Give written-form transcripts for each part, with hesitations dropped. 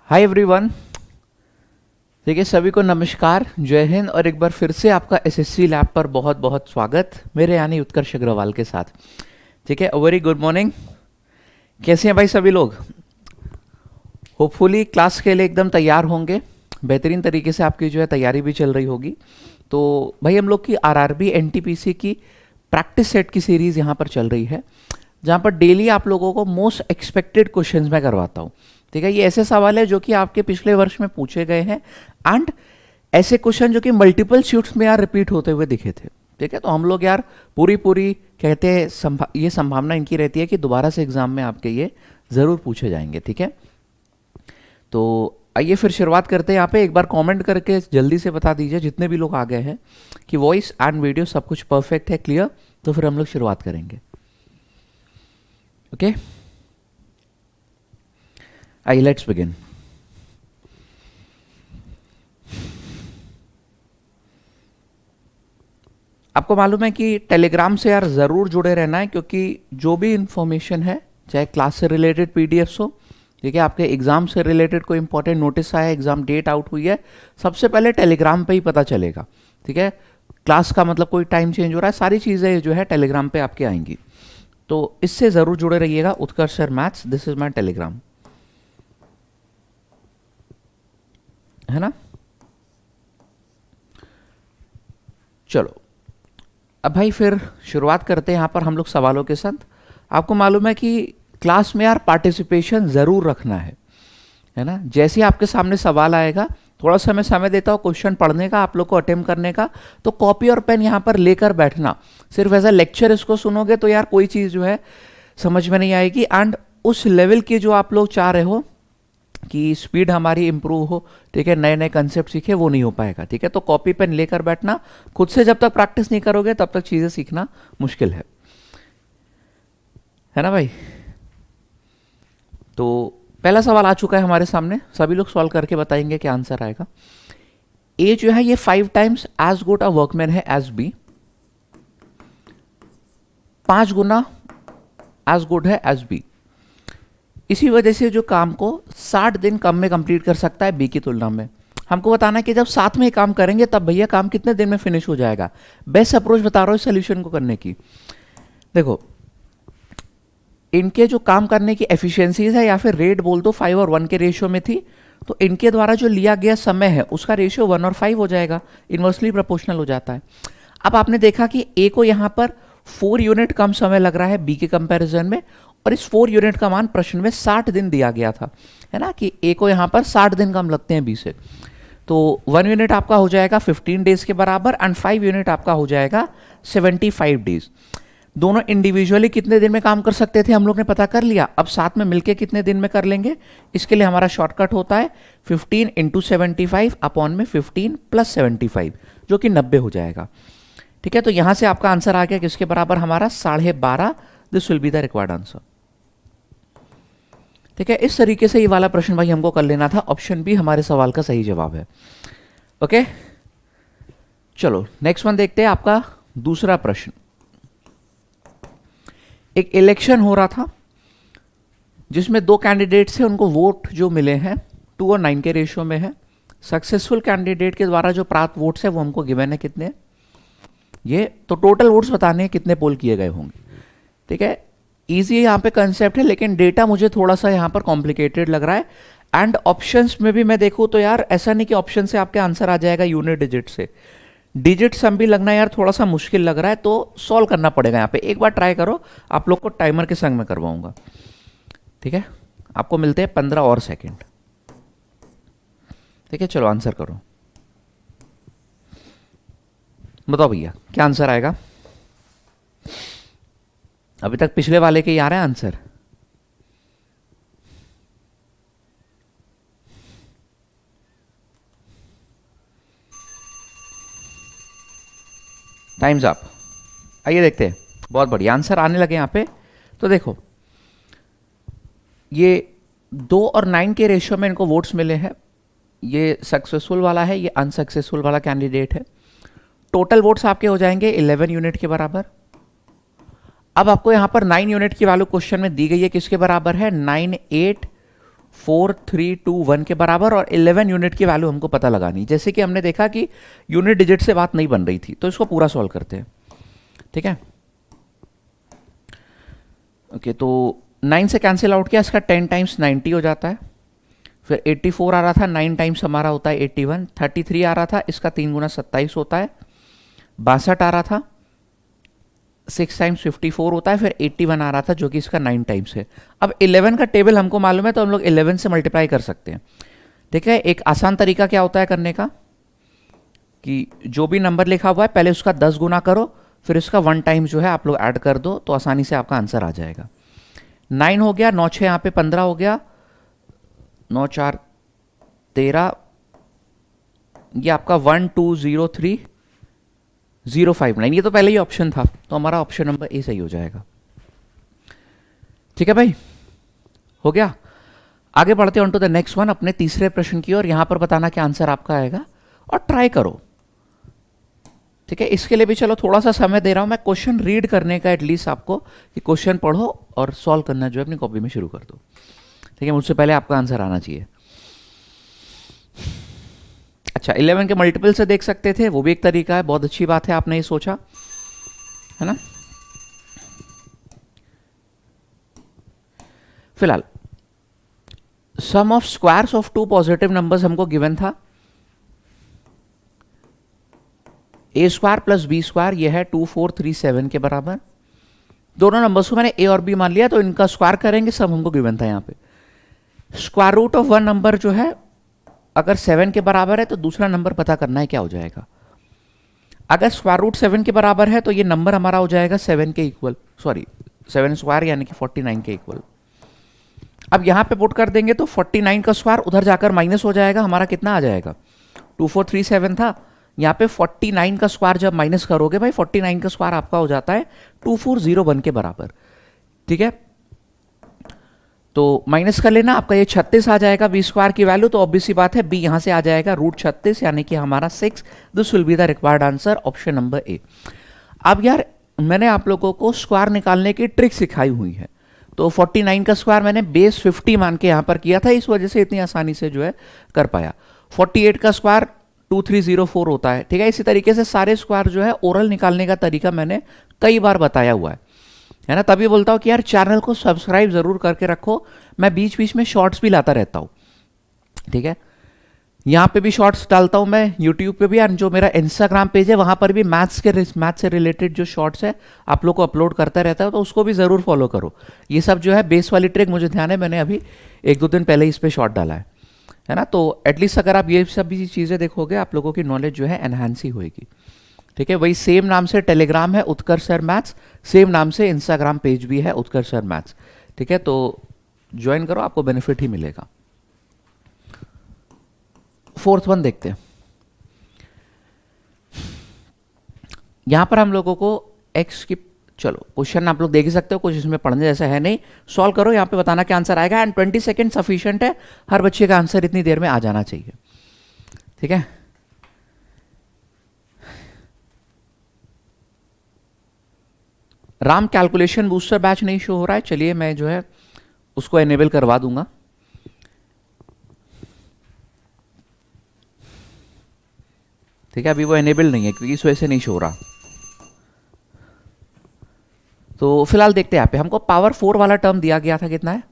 Hi everyone. देखिए सभी को नमस्कार, जय हिंद और एक बार फिर से आपका एसएससी लैब पर बहुत बहुत स्वागत मेरे यानी उत्कर्ष अग्रवाल के साथ। ठीक है, वेरी गुड मॉर्निंग। कैसे हैं भाई सभी लोग? होपफुली क्लास के लिए एकदम तैयार होंगे, बेहतरीन तरीके से आपकी जो है तैयारी भी चल रही होगी। तो भाई हम लोग की आरआरबी एनटीपीसी की प्रैक्टिस सेट की सीरीज़ यहाँ पर चल रही है, जहाँ पर डेली आप लोगों को मोस्ट एक्सपेक्टेड क्वेश्चंस मैं करवाता हूँ। ठीक है, ये ऐसे सवाल है जो कि आपके पिछले वर्ष में पूछे गए हैं एंड ऐसे क्वेश्चन जो कि मल्टीपल शीट्स में यार रिपीट होते हुए दिखे थे। ठीक है, तो हम लोग यार पूरी पूरी कहते हैं ये संभावना इनकी रहती है कि दोबारा से एग्जाम में आपके ये ज़रूर पूछे जाएंगे। ठीक है, तो आइए फिर शुरुआत करते हैं। यहाँ पे एक बार कमेंट करके जल्दी से बता दीजिए जितने भी लोग आ गए हैं कि वॉइस एंड वीडियो सब कुछ परफेक्ट है, क्लियर। तो फिर हम लोग शुरुआत करेंगे। ओके, आइए लेट्स बिगिन। आपको मालूम है कि टेलीग्राम से यार ज़रूर जुड़े रहना है, क्योंकि जो भी इंफॉर्मेशन है, चाहे क्लास से रिलेटेड पीडीएफ्स हो, ठीक है, आपके एग्जाम से रिलेटेड कोई इंपॉर्टेंट नोटिस आया, एग्जाम डेट आउट हुई है, सबसे पहले टेलीग्राम पे ही पता चलेगा। ठीक है, क्लास का मतलब कोई टाइम चेंज हो रहा है, सारी चीज़ें जो है टेलीग्राम पे आपके आएंगी। तो इससे ज़रूर जुड़े रहिएगा। Utkarsh sir maths, this is my Telegram, है ना। चलो अब भाई फिर शुरुआत करते हैं यहाँ पर हम लोग सवालों के साथ। आपको मालूम है कि क्लास में यार पार्टिसिपेशन ज़रूर रखना है ना। जैसे ही आपके सामने सवाल आएगा, थोड़ा सा मैं समय देता हूँ क्वेश्चन पढ़ने का, आप लोग को अटेम्प्ट करने का, तो कॉपी और पेन यहाँ पर लेकर बैठना। सिर्फ एज अ लेक्चर इसको सुनोगे तो यार कोई चीज़ जो है समझ में नहीं आएगी, एंड उस लेवल की जो आप लोग चाह रहे हो कि स्पीड हमारी इंप्रूव हो, ठीक है, नए नए कंसेप्ट सीखे, वो नहीं हो पाएगा। ठीक है, तो कॉपी पेन लेकर बैठना। खुद से जब तक प्रैक्टिस नहीं करोगे तब तक चीज़ें सीखना मुश्किल है ना भाई। तो पहला सवाल आ चुका है हमारे सामने, सभी लोग सॉल्व करके बताएंगे क्या आंसर आएगा। ए जो है ये 5 टाइम्स एज गुड अ वर्कमैन है एज बी, 5 गुना एज गुड है एज बी। इसी वजह से जो काम को 60 दिन कम में कंप्लीट कर सकता है बी की तुलना में। हमको बताना है कि जब साथ में काम करेंगे तब भैया काम कितने दिन में फिनिश हो जाएगा। बेस्ट अप्रोच बता रहा हूँ सोल्यूशन को करने की। देखो, इनके जो काम करने की एफिशिएंसीज है, या फिर रेट बोल दो, 5 और 1 के रेशियो में थी, तो इनके द्वारा जो लिया गया समय है उसका रेशियो 1 और 5 हो जाएगा, इन्वर्सली प्रोपोर्शनल हो जाता है। अब आपने देखा कि ए को यहाँ पर 4 यूनिट कम समय लग रहा है बी के कंपैरिजन में, और इस 4 यूनिट का मान प्रश्न में 60 दिन दिया गया था, है ना, कि ए को यहाँ पर 60 दिन कम लगते हैं बी से। तो 1 यूनिट आपका हो जाएगा 15 डेज के बराबर, एंड 5 यूनिट आपका हो जाएगा 75 डेज। दोनों इंडिविजुअली कितने दिन में काम कर सकते थे हम लोग ने पता कर लिया। अब साथ में मिलके कितने दिन में कर लेंगे, इसके लिए हमारा शॉर्टकट होता है 15 इंटू 75 अपॉन में 15 प्लस 75, जो कि 90 हो जाएगा। ठीक है, तो यहां से आपका आंसर आ गया किसके बराबर, हमारा 12.5। This will be the required answer. ठीक है, इस तरीके से ये वाला प्रश्न भाई हमको कर लेना था। ऑप्शन बी हमारे सवाल का सही जवाब है। ओके, चलो नेक्स्ट वन देखते हैं। आपका दूसरा प्रश्न, एक इलेक्शन हो रहा था जिसमें 2 कैंडिडेट्स हैं, उनको वोट जो मिले हैं 2 और 9 के रेशियो में है। सक्सेसफुल कैंडिडेट के द्वारा जो प्राप्त वोट्स है वो हमको गिवन है कितने, ये तो टोटल वोट्स बताने हैं कितने पोल किए गए होंगे। ठीक है, इजी यहाँ पे कंसेप्ट है, लेकिन डेटा मुझे थोड़ा सा यहाँ पर कॉम्प्लिकेटेड लग रहा है। एंड ऑप्शंस में भी मैं देखूँ तो यार ऐसा नहीं कि ऑप्शन से आपके आंसर आ जाएगा यूनिट डिजिट से, डिजिट सम भी लगना यार थोड़ा सा मुश्किल लग रहा है, तो सॉल्व करना पड़ेगा यहाँ पे। एक बार ट्राई करो, आप लोग को टाइमर के संग में करवाऊंगा। ठीक है, आपको मिलते हैं 15 और सेकंड। ठीक है, चलो आंसर करो, बताओ भैया क्या आंसर आएगा। अभी तक पिछले वाले के ही आ रहे हैं आंसर। Times up. आइए देखते हैं, बहुत बढ़िया आंसर आने लगे यहाँ पे। तो देखो, ये 2 और 9 के रेशियो में इनको वोट्स मिले हैं। ये सक्सेसफुल वाला है, ये अनसक्सेसफुल वाला कैंडिडेट है। टोटल वोट्स आपके हो जाएंगे 11 यूनिट के बराबर। अब आपको यहाँ पर 9 यूनिट की वैल्यू क्वेश्चन में दी गई है, किसके बराबर है, 9, 8, 4321 के बराबर, और 11 यूनिट की वैल्यू हमको पता लगानी। जैसे कि हमने देखा कि यूनिट डिजिट से बात नहीं बन रही थी, तो इसको पूरा सॉल्व करते हैं। ठीक है, ओके, तो 9 से कैंसिल आउट किया, इसका 10 टाइम्स 90 हो जाता है। फिर 84 आ रहा था, 9 टाइम्स हमारा होता है 81। 33 आ रहा था, इसका 3 गुना 27 होता है। 62 आ रहा था, 6 टाइम्स 54 होता है। फिर 81 आ रहा था, जो कि इसका 9 टाइम्स है। अब 11 का टेबल हमको मालूम है, तो हम लोग 11 से मल्टीप्लाई कर सकते हैं। ठीक है, एक आसान तरीका क्या होता है करने का, कि जो भी नंबर लिखा हुआ है पहले उसका 10 गुना करो, फिर इसका 1 टाइम जो है आप लोग ऐड कर दो, तो आसानी से आपका आंसर आ जाएगा। 9 हो गया, 9 6 यहाँ पे 15 हो गया, 9 4 13, ये आपका 1203059, ये तो पहले ही ऑप्शन था, तो हमारा ऑप्शन नंबर ए सही हो जाएगा। ठीक है भाई, हो गया। आगे बढ़ते हैं on to the next one, अपने तीसरे प्रश्न की ओर। यहां पर बताना क्या आंसर आपका आएगा और ट्राई करो। ठीक है, इसके लिए भी चलो थोड़ा सा समय दे रहा हूं मैं क्वेश्चन रीड करने का, एटलीस्ट आपको, कि क्वेश्चन पढ़ो और सॉल्व करना जो है अपनी कॉपी में शुरू कर दो। ठीक है, मुझसे पहले आपका आंसर आना चाहिए। अच्छा, 11 के मल्टीपल से देख सकते थे, वो भी एक तरीका है, बहुत अच्छी बात है आपने ये सोचा, है ना। फिलहाल sum of squares of 2 positive numbers हमको गिवन था। A square plus B square, यह है 2437 के बराबर। दोनों नंबर्स को मैंने ए और बी मान लिया, तो इनका स्क्वायर करेंगे, सब हमको गिवन था। यहां पे square root of one number जो है अगर 7 के बराबर है, तो दूसरा नंबर पता करना है क्या हो जाएगा। अगर स्क्वायर रूट 7 के बराबर है, तो ये नंबर हमारा हो जाएगा 7 के इक्वल, सॉरी 7 स्क्वायर यानी कि 49 के इक्वल। अब यहां पे पुट कर देंगे तो 49 का स्क्वायर उधर जाकर माइनस हो जाएगा, हमारा कितना आ जाएगा 2437 था, यहाँ पे 49 का स्क्वायर जब माइनस करोगे भाई, 49 का स्क्वायर आपका हो जाता है 2401 के बराबर। ठीक है, तो माइनस कर लेना, आपका ये 36 आ जाएगा बी स्क्वायर की वैल्यू, तो ऑब्वियस सी बात है बी यहां से आ जाएगा रूट 36, यानी कि हमारा 6। This will be the required answer, option number ए। अब यार मैंने आप लोगों को स्क्वायर निकालने की ट्रिक सिखाई हुई है, तो 49 का स्क्वायर मैंने बेस 50 मान के यहां पर किया था, इस वजह से इतनी आसानी से जो है कर पाया। 48 का स्क्वायर 2304 होता है। ठीक है, इसी तरीके से सारे स्क्वायर जो है ओरल निकालने का तरीका मैंने कई बार बताया हुआ है ना। तभी बोलता हूं कि यार चैनल को सब्सक्राइब जरूर करके रखो, मैं बीच बीच में शॉर्ट्स भी लाता रहता हूं। ठीक है, यहां पे भी शॉर्ट्स डालता हूं मैं, यूट्यूब पे भी, और जो मेरा इंस्टाग्राम पेज है वहां पर भी मैथ्स से रिलेटेड जो शॉर्ट्स है आप लोग को अपलोड करता रहता है, तो उसको भी जरूर फॉलो करो। ये सब जो है बेस वाली ट्रिक मुझे ध्यान है, मैंने अभी 1-2 दिन पहले इस पर शॉर्ट डाला है ना। तो एटलीस्ट अगर आप ये सब भी चीज़ें देखोगे, आप लोगों की नॉलेज जो है एनहांस ही होगी। ठीक है, वही सेम नाम से टेलीग्राम है उत्कर्ष सर मैथ्स, सेम नाम से इंस्टाग्राम पेज भी है उत्कर्ष सर मैथ्स। ठीक है, तो ज्वाइन करो, आपको बेनिफिट ही मिलेगा। फोर्थ वन देखते हैं। यहां पर हम लोगों को एक्स की, चलो क्वेश्चन आप लोग देख ही सकते हो, कुछ इसमें पढ़ने जैसा है नहीं, सॉल्व करो, यहां पे बताना क्या आंसर आएगा, एंड 20 सेकेंड सफिशिएंट है, हर बच्चे का आंसर इतनी देर में आ जाना चाहिए। ठीक है, राम कैलकुलेशन बूस्टर बैच नहीं शो हो रहा है, चलिए मैं जो है उसको एनेबल करवा दूंगा। ठीक है, अभी वो एनेबल नहीं है क्योंकि इस वजह से नहीं शो हो रहा। तो फिलहाल देखते हैं, यहाँ पे हमको पावर 4 वाला टर्म दिया गया था, कितना है,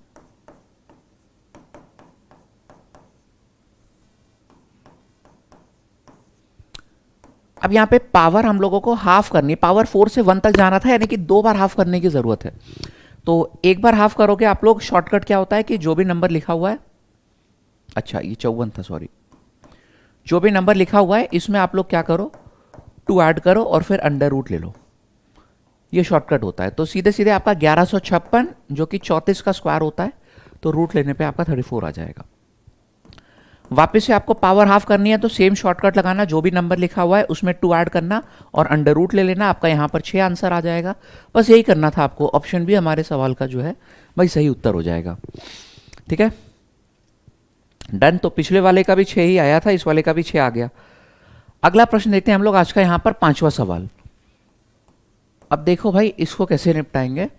अब यहाँ पे पावर हम लोगों को हाफ करनी है, पावर 4 से 1 तक जाना था, यानी कि 2 बार हाफ करने की जरूरत है। तो एक बार हाफ करोगे आप लोग, शॉर्टकट क्या होता है कि जो भी नंबर लिखा हुआ है, अच्छा ये 54 था, सॉरी, जो भी नंबर लिखा हुआ है इसमें आप लोग क्या करो, 2 ऐड करो और फिर अंडर रूट ले लो, ये शॉर्टकट होता है। तो सीधे सीधे आपका 1156 जो कि 34 का स्क्वायर होता है, तो रूट लेने पे आपका 34 आ जाएगा। वापस से आपको पावर हाफ करनी है, तो सेम शॉर्टकट लगाना, जो भी नंबर लिखा हुआ है उसमें 2 ऐड करना और अंडर रूट ले लेना, आपका यहाँ पर 6 आंसर आ जाएगा। बस यही करना था आपको, ऑप्शन भी हमारे सवाल का जो है भाई सही उत्तर हो जाएगा। ठीक है, डन। तो पिछले वाले का भी 6 ही आया था, इस वाले का भी 6 आ गया। अगला प्रश्न देखते हैं हम लोग आज का, यहाँ पर 5वां सवाल। अब देखो भाई इसको कैसे निपटाएंगे,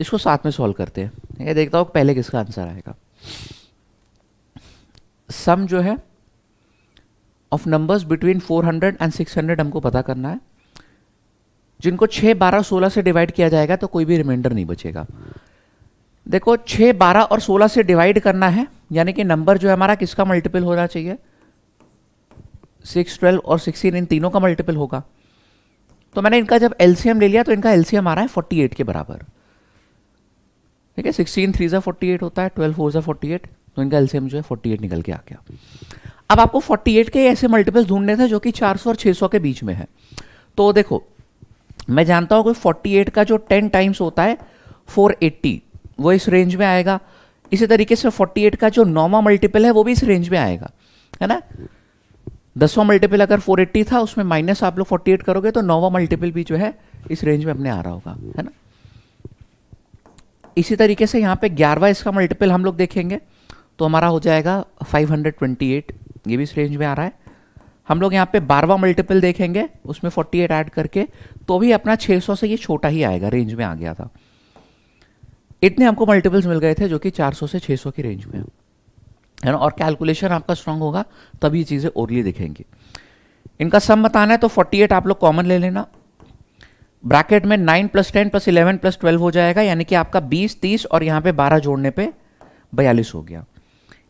इसको साथ में सॉल्व करते हैं। ठीक है, देखता हूँ पहले किसका आंसर आएगा। सम जो है ऑफ नंबर्स बिटवीन 400 एंड 600 हमको पता करना है, जिनको 6, 12, 16 से डिवाइड किया जाएगा तो कोई भी रिमाइंडर नहीं बचेगा। देखो 6, 12 और 16 से डिवाइड करना है, यानी कि नंबर जो है हमारा किसका मल्टीपल होना चाहिए, 6, 12 और 16, इन तीनों का मल्टीपल होगा। तो मैंने इनका जब एलसीएम ले लिया तो इनका एलसीएम आ रहा है 48 के बराबर। ठीक है, 16 3 ज़ा 48 होता है, 12 4 ज़ा 48, तो इनका एलसीएम जो है 48 निकल के आ गया। अब आपको 48 के ऐसे मल्टीपल्स ढूंढने थे जो कि 400 और 600 के बीच में है। तो देखो मैं जानता हूं कि 48 का जो 10 टाइम्स होता है 480, वो इस रेंज में आएगा। इसी तरीके से 48 का जो 9वां मल्टीपल है वो भी इस रेंज में आएगा, है ना। 10वां मल्टीपल अगर 480 था, उसमें माइनस आप लोग 48 करोगे तो 9वां मल्टीपल भी जो है इस रेंज में अपने आ रहा होगा, है ना। इसी तरीके से यहाँ पे 11वां इसका मल्टीपल हम लोग देखेंगे तो हमारा हो जाएगा 528, ये भी इस रेंज में आ रहा है। हम लोग यहाँ पे 12वां मल्टीपल देखेंगे, उसमें 48 ऐड करके तो भी अपना 600 से ये छोटा ही आएगा, रेंज में आ गया था। इतने हमको मल्टीपल्स मिल गए थे जो कि 400 से 600 की रेंज में है ना। और कैलकुलेशन आपका स्ट्रांग होगा तभी ये चीज़ें ओरली दिखेंगी। इनका सम बताना है तो 48 आप लोग कॉमन ले लेना, ब्रैकेट में 9 + 10 + 11 + 12 हो जाएगा, यानी कि आपका 20, 30 और यहाँ पे 12 जोड़ने पे 42 हो गया।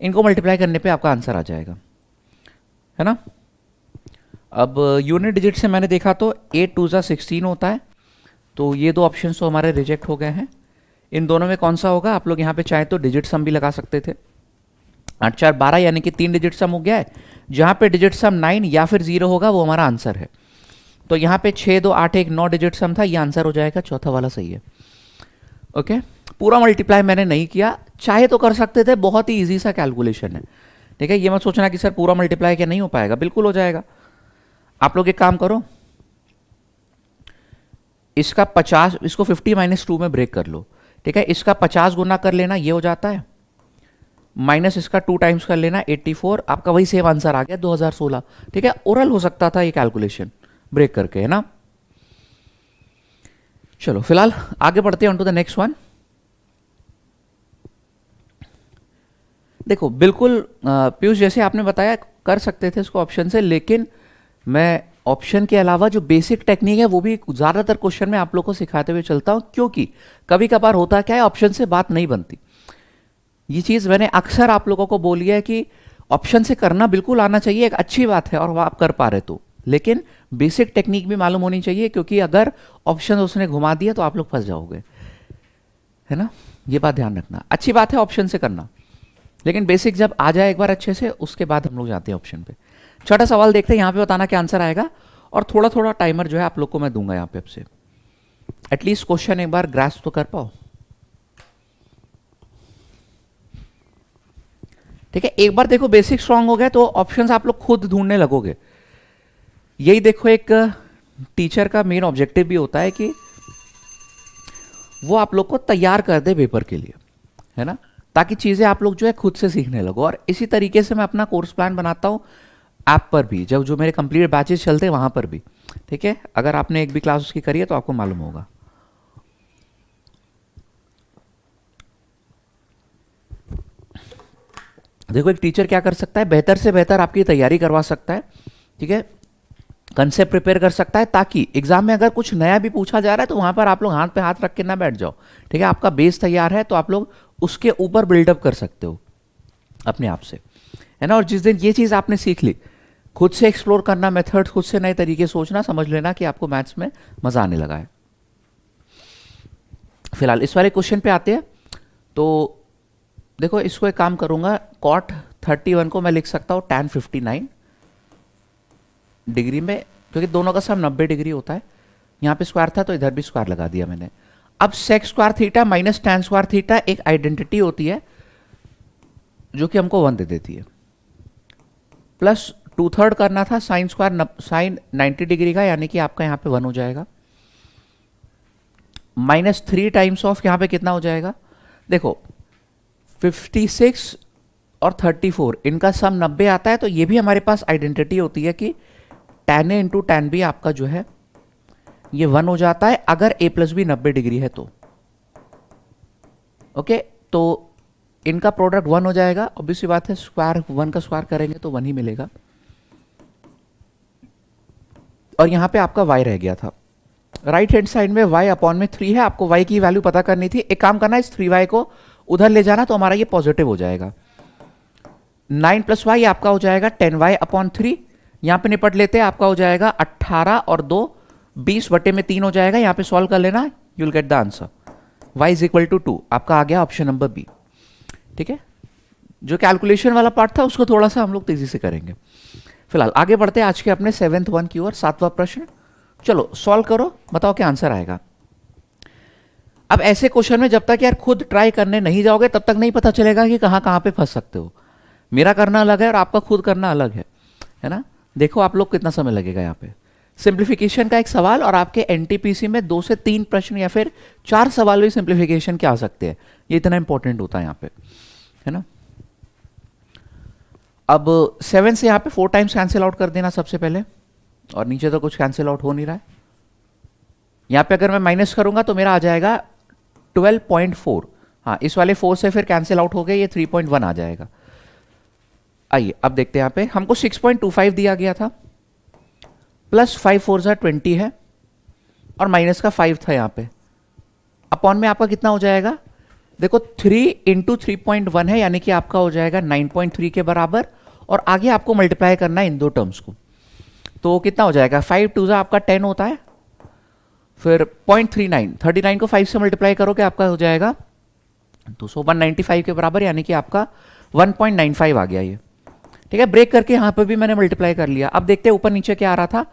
इनको मल्टीप्लाई करने पे आपका आंसर आ जाएगा, है ना। अब यूनिट डिजिट से मैंने देखा तो 8 2 ज़ा 16 होता है, तो ये दो ऑप्शन तो हमारे रिजेक्ट हो गए हैं। इन दोनों में कौन सा होगा, आप लोग यहाँ पे चाहे तो डिजिट सम भी लगा सकते थे। 8 4 12 यानी कि 3 डिजिट सम हो गया है। जहाँ पे डिजिट सम 9 या फिर 0 होगा वो हमारा आंसर है। तो यहाँ पे 6 2 8 1 9 डिजिट सम था, ये आंसर हो जाएगा, चौथा वाला सही है। ओके, पूरा मल्टीप्लाई मैंने नहीं किया, चाहे तो कर सकते थे, बहुत ही ईजी सा कैलकुलेशन है। ठीक है, ये मत सोचना कि सर पूरा मल्टीप्लाई क्या नहीं हो पाएगा, बिल्कुल हो जाएगा। आप लोग एक काम करो, इसका 50, इसको 50 - 2 में ब्रेक कर लो। ठीक है, इसका 50 गुना कर लेना, ये हो जाता है, माइनस इसका 2 टाइम्स कर लेना 84, आपका वही सेम आंसर आ गया 2016। ठीक है, ओरल हो सकता था ये कैलकुलेशन ब्रेक करके, है ना। चलो फिलहाल आगे बढ़ते हैं, on to the next one. देखो बिल्कुल पीयूष जैसे आपने बताया कर सकते थे इसको ऑप्शन से, लेकिन मैं ऑप्शन के अलावा जो बेसिक टेक्निक है वो भी ज़्यादातर क्वेश्चन में आप लोग को सिखाते हुए चलता हूं, क्योंकि कभी कभार होता क्या है ऑप्शन से बात नहीं बनती। ये चीज़ मैंने अक्सर आप लोगों को बोली है कि ऑप्शन से करना बिल्कुल आना चाहिए, एक अच्छी बात है और वो आप कर पा रहे तो, लेकिन बेसिक टेक्निक भी मालूम होनी चाहिए, क्योंकि अगर ऑप्शन उसने घुमा दिया तो आप लोग फंस जाओगे, है ना। ये बात ध्यान रखना, अच्छी बात है ऑप्शन से करना, लेकिन बेसिक जब आ जाए एक बार अच्छे से, उसके बाद हम लोग जाते हैं ऑप्शन पे। छोटा सवाल देखते हैं, यहाँ पे बताना क्या आंसर आएगा, और थोड़ा थोड़ा टाइमर जो है आप लोग को मैं दूंगा यहाँ पे आपसे, एटलीस्ट क्वेश्चन एक बार ग्रास्प तो कर पाओ। ठीक है, एक बार देखो बेसिक स्ट्रांग हो गया तो ऑप्शंस आप लोग खुद ढूंढने लगोगे। यही देखो एक टीचर का मेन ऑब्जेक्टिव भी होता है कि वो आप लोग को तैयार कर दे पेपर के लिए, है ना, ताकि चीज़ें आप लोग जो है खुद से सीखने लगो। और इसी तरीके से मैं अपना कोर्स प्लान बनाता हूँ ऐप पर भी, जब जो मेरे कंप्लीट बैचेस चलते हैं वहाँ पर भी। ठीक है, अगर आपने एक भी क्लास उसकी करी है तो आपको मालूम होगा। देखो एक टीचर क्या कर सकता है, बेहतर से बेहतर आपकी तैयारी करवा सकता है। ठीक है, कंसेप्ट प्रिपेयर कर सकता है, ताकि एग्जाम में अगर कुछ नया भी पूछा जा रहा है तो वहां पर आप लोग हाथ पे हाथ रख के ना बैठ जाओ। ठीक है, आपका बेस तैयार है तो आप लोग उसके ऊपर बिल्डअप कर सकते हो अपने आप से, है ना। और जिस दिन ये चीज़ आपने सीख ली, खुद से एक्सप्लोर करना मेथड, खुद से नए तरीके सोचना, समझ लेना कि आपको मैथ्स में मजा आने लगा है। फिलहाल इस वाले क्वेश्चन पे आते हैं। तो देखो इसको एक काम करूंगा, cot 31 को मैं लिख सकता हूँ tan 59 डिग्री में, क्योंकि दोनों का सम 90 डिग्री होता है। यहाँ पे स्क्वायर था तो इधर भी स्क्वायर लगा दिया मैंने। अब sec square theta minus tan square theta एक आइडेंटिटी होती है जो कि हमको 1 दे देती है, प्लस 2/3 करना था साइन स्क्वायर साइन 90 डिग्री का, यानी कि आपका यहाँ पे 1 हो जाएगा, माइनस 3 टाइम्स ऑफ यहाँ पे कितना हो जाएगा, देखो 56 और 34 इनका सम 90 आता है। तो ये भी हमारे पास आइडेंटिटी होती है कि tan A into tan B आपका जो है ये 1 हो जाता है, अगर A प्लस B 90 डिग्री है तो। ओके, तो इनका प्रोडक्ट 1 हो जाएगा, ऑब्वियसली बात है, स्क्वायर 1 का स्क्वायर करेंगे तो 1 ही मिलेगा। और यहाँ पे आपका y रह गया था। राइट हैंड साइड में y अपॉन में 3 है, आपको y की वैल्यू पता करनी थी। एक काम करना, इस 3y को उधर ले जाना तो हमारा ये पॉजिटिव हो जाएगा। 9 प्लस y आपका हो जाएगा 10y अपॉन 3। यहाँ पे निपट लेते हैं, आपका हो जाएगा 18 और 2 20 बटे में 3 हो जाएगा। यहाँ पे सॉल्व कर लेना, you will get the answer. y is equal to 2, आपका आ गया ऑप्शन नंबर बी। ठीक है, जो कैलकुलेशन वाला पार्ट था उसको थोड़ा सा हम लोग तेजी से करेंगे। फिलहाल आगे बढ़ते हैं आज के अपने 7th 1 की ओर। 7वां प्रश्न, चलो सॉल्व करो, बताओ क्या आंसर आएगा। अब ऐसे क्वेश्चन में जब तक यार खुद ट्राई करने नहीं जाओगे तब तक नहीं पता चलेगा कि कहाँ कहाँ पे फंस सकते हो। मेरा करना अलग है और आपका खुद करना अलग है ना। देखो आप लोग कितना समय लगेगा यहाँ पे। सिंप्लीफिकेशन का एक सवाल और आपके एनटीपीसी में 2 से 3 प्रश्न या फिर 4 सवाल भी सिंप्लीफिकेशन के आ सकते हैं। ये इतना इंपॉर्टेंट होता है यहाँ पे, है ना। अब 7 से यहाँ पे 4 टाइम्स कैंसिल आउट कर देना सबसे पहले, और नीचे तो कुछ कैंसिल आउट हो नहीं रहा है। यहाँ पे अगर मैं माइनस करूंगा तो मेरा आ जाएगा 12.4। हाँ, इस वाले 4 से फिर कैंसिल आउट हो गए, ये 3.1 आ जाएगा। आइए अब देखते हैं, यहाँ पे हमको 6.25 दिया गया था, प्लस 5 4 जा 20 है और माइनस का 5 था यहाँ पे। अपॉन में आपका कितना हो जाएगा, देखो 3 इंटू 3.1 है, यानी कि आपका हो जाएगा 9.3 के बराबर। और आगे आपको मल्टीप्लाई करना है इन दो टर्म्स को, तो कितना हो जाएगा, 5 2 जा आपका 10 होता है, फिर 0.39, 39 को 5 से मल्टीप्लाई करोगे आपका हो जाएगा 195 के बराबर, यानी कि आपका 1.95 आ गया ये। ठीक है, ब्रेक करके यहाँ पर भी मैंने मल्टीप्लाई कर लिया। अब देखते हैं ऊपर नीचे क्या आ रहा था।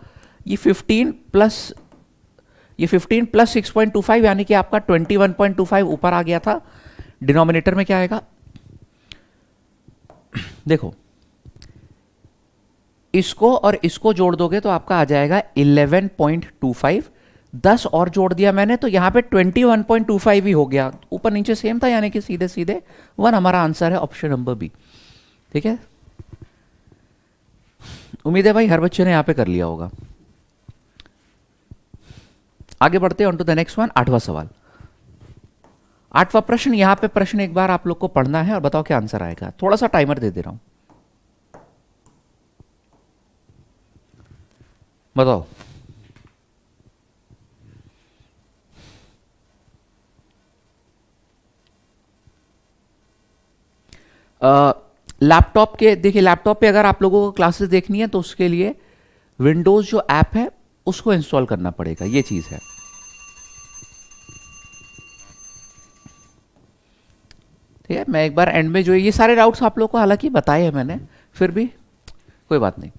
ये 15 प्लस 6.25, यानी कि आपका 21.25 ऊपर आ गया था। डिनोमिनेटर में क्या आएगा, देखो इसको और इसको जोड़ दोगे तो आपका आ जाएगा 11.25। 10 और जोड़ दिया मैंने तो यहां पे 21.25 ही हो गया, ऊपर नीचे सेम था, यानी कि सीधे सीधे 1 हमारा आंसर है, ऑप्शन नंबर बी। ठीक है, उम्मीद है भाई हर बच्चे ने यहां पे कर लिया होगा। आगे बढ़ते हैं on to the next one. 8वां सवाल, 8वां प्रश्न। यहां पे प्रश्न एक बार आप लोग को पढ़ना है और बताओ क्या आंसर आएगा। थोड़ा सा टाइमर दे रहा हूं, बताओ। लैपटॉप के, देखिए लैपटॉप पे अगर आप लोगों को क्लासेस देखनी है तो उसके लिए विंडोज जो ऐप है उसको इंस्टॉल करना पड़ेगा, ये चीज है। ठीक है, मैं एक बार एंड में जो ये सारे डाउट्स आप लोगों को हालांकि बताए हैं मैंने, फिर भी कोई बात नहीं।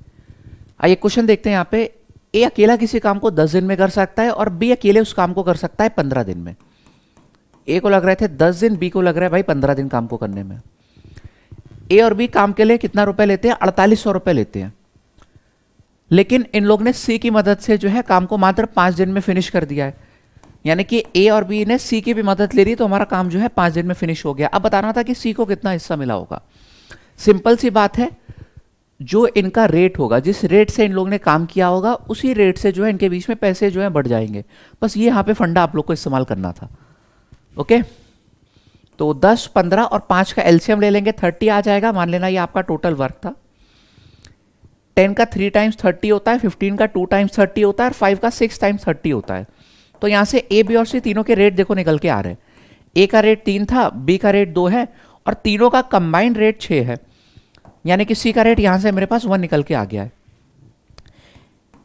आइए क्वेश्चन देखते हैं यहाँ पे। ए अकेला किसी काम को 10 दिन में कर सकता है और बी अकेले उस काम को कर सकता है 15 दिन में। ए को लग रहे थे 10 दिन, बी को लग रहा है भाई 15 दिन काम को करने में। ए और बी काम के लिए कितना रुपए लेते हैं, 4800 रुपए लेते हैं। लेकिन इन लोग ने सी की मदद से जो है काम को मात्र 5 दिन में फिनिश कर दिया है, यानी कि ए और बी ने सी की भी मदद ले ली, तो हमारा काम जो है 5 दिन में फिनिश हो गया। अब बताना था कि सी को कितना हिस्सा मिला होगा। सिंपल सी बात है, जो इनका रेट होगा, जिस रेट से इन लोग ने काम किया होगा उसी रेट से जो है इनके बीच में पैसे जो है बढ़ जाएंगे। बस ये यहाँ पे फंडा आप लोग को इस्तेमाल करना था। ओके, तो 10 15 और 5 का एलसीएम ले लेंगे, 30 आ जाएगा। मान लेना ये आपका टोटल वर्क था। 10 का 3 टाइम्स 30 होता है, 15 का 2 टाइम्स 30 होता है और 5 का 6 टाइम्स 30 होता है। तो यहां से ए बी और सी तीनों के रेट देखो निकल के आ रहे हैं। ए का रेट 3 था, बी का रेट 2 है और तीनों का कंबाइंड रेट 6 है, यानी कि सी का रेट यहां से मेरे पास 1 निकल के आ गया है।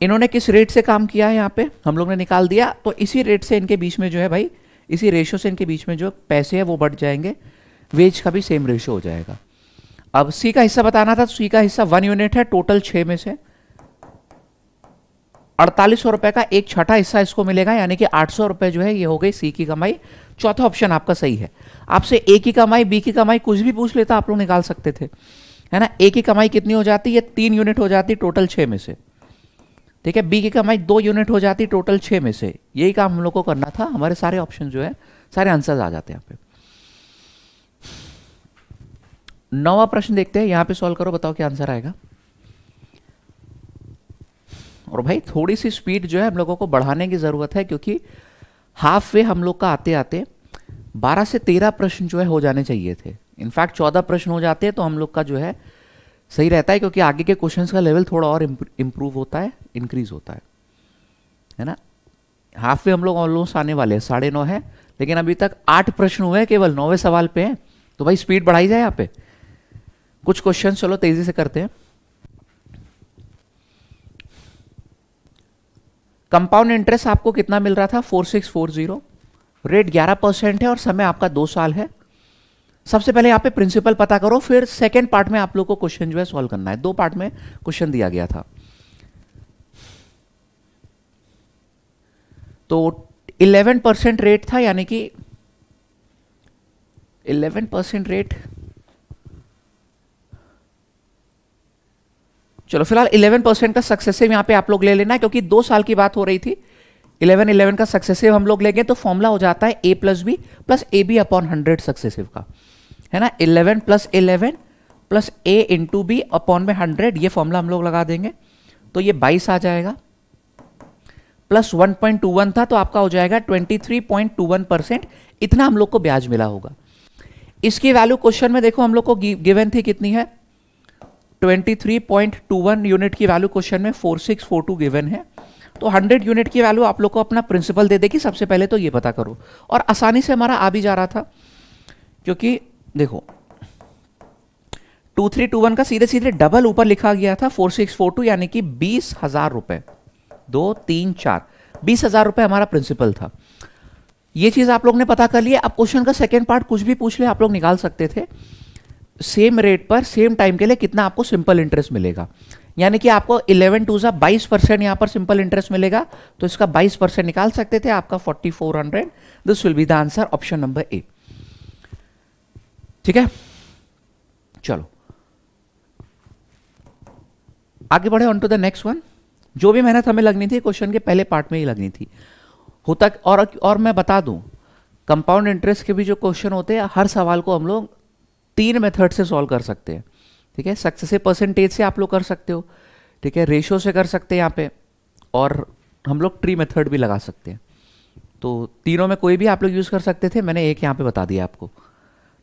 इन्होंने किस रेट से काम किया है यहाँ पे हम लोग ने निकाल दिया, तो इसी रेट से इनके बीच में जो है भाई, इसी रेशो से इनके बीच में जो पैसे है वो बढ़ जाएंगे। वेज का भी सेम रेशो हो जाएगा। अब सी का हिस्सा बताना था, तो सी का हिस्सा 1 यूनिट है टोटल 6 में से। 4800 रुपए का 1/6 हिस्सा इसको मिलेगा, यानी कि 800 रुपए जो है ये हो गई सी की कमाई। चौथा ऑप्शन आपका सही है। आपसे ए की कमाई बी की कमाई कुछ भी पूछ लेता आप लोग निकाल सकते थे, है ना। ए की कमाई कितनी हो जाती है, 3 यूनिट हो जाती टोटल 6 में से। ठीक है, बी की कमाई 2 यूनिट हो जाती टोटल 6 में से। यही काम हम लोग को करना था, हमारे सारे ऑप्शन जो है सारे आंसर्स आ जाते हैं यहाँ पे। 9वां प्रश्न देखते हैं, यहां पे सॉल्व करो, बताओ क्या आंसर आएगा। और भाई थोड़ी सी स्पीड जो है हम लोगों को बढ़ाने की जरूरत है, क्योंकि हाफ वे हम लोग का आते आते 12 से 13 प्रश्न जो है हो जाने चाहिए थे। इनफैक्ट 14 प्रश्न हो जाते हैं तो हम लोग का जो है सही रहता है, क्योंकि आगे के क्वेश्चंस का लेवल थोड़ा और इम्प्रूव होता है, इंक्रीज होता है ना। हाफ में हम लोग ऑलमोस्ट आने वाले हैं, 9:30 है, लेकिन अभी तक 8 प्रश्न हुए हैं, केवल 9वें सवाल पे हैं, तो भाई स्पीड बढ़ाई जाए यहाँ पे। कुछ क्वेश्चन चलो तेजी से करते हैं। कंपाउंड इंटरेस्ट आपको कितना मिल रहा था? 4640। रेट 11% है और समय आपका 2 साल है। सबसे पहले यहाँ पे प्रिंसिपल पता करो, फिर सेकेंड पार्ट में आप लोग को क्वेश्चन जो है सॉल्व करना है। 2 पार्ट में क्वेश्चन दिया गया था। तो 11% रेट था, यानी कि 11% रेट, चलो फिलहाल 11% का सक्सेसिव यहां पे आप लोग ले लेना, क्योंकि 2 साल की बात हो रही थी। 11 का सक्सेसिव हम लोग लेंगे तो फॉर्मूला हो जाता है a plus B plus A B upon 100 successive का, है ना। 11 plus a into B upon में 100, ये फॉर्मूला हम लोग लगा देंगे तो ये 22 आ जाएगा, प्लस 1.21 था तो आपका हो जाएगा 23.21%। इतना हम लोग को ब्याज मिला होगा। इसकी वैल्यू क्वेश्चन में देखो हम लोग को गिवन थी कितनी है, 23.21 यूनिट की वैल्यू क्वेश्चन में 4642 गिवन है। तो 100 यूनिट की वैल्यू आप लोग को अपना प्रिंसिपल दे देगी। सबसे पहले तो ये पता करो, और आसानी से हमारा आ भी जा रहा था, क्योंकि देखो 2321 का सीधे सीधे डबल ऊपर लिखा गया था 4642, यानी कि 20,000 रुपए। 2 3 4 20,000 रुपए हमारा प्रिंसिपल था। ये चीज आप लोग ने पता कर लिया। अब क्वेश्चन का सेकेंड पार्ट कुछ भी पूछ ले आप लोग निकाल सकते थे। सेम रेट पर सेम टाइम के लिए कितना आपको सिंपल इंटरेस्ट मिलेगा, यानी कि आपको 11 टू 22% यहां पर सिंपल इंटरेस्ट मिलेगा, तो इसका 22% निकाल सकते थे, आपका 4400। This will be the answer, option number A. ठीक है, चलो आगे बढ़े on to the next one. जो भी मेहनत हमें लगनी थी क्वेश्चन के पहले पार्ट में ही लगनी थी होता। और मैं बता दूं, कंपाउंड इंटरेस्ट के भी जो क्वेश्चन होते हैं, हर सवाल को हम लोग 3 मेथड से सॉल्व कर सकते हैं। ठीक है, सक्सेसिव परसेंटेज से आप लोग कर सकते हो, ठीक है, रेशियो से कर सकते हैं यहाँ पे, और हम लोग ट्री मेथड भी लगा सकते हैं। तो तीनों में कोई भी आप लोग यूज कर सकते थे, मैंने एक यहाँ पे बता दिया आपको।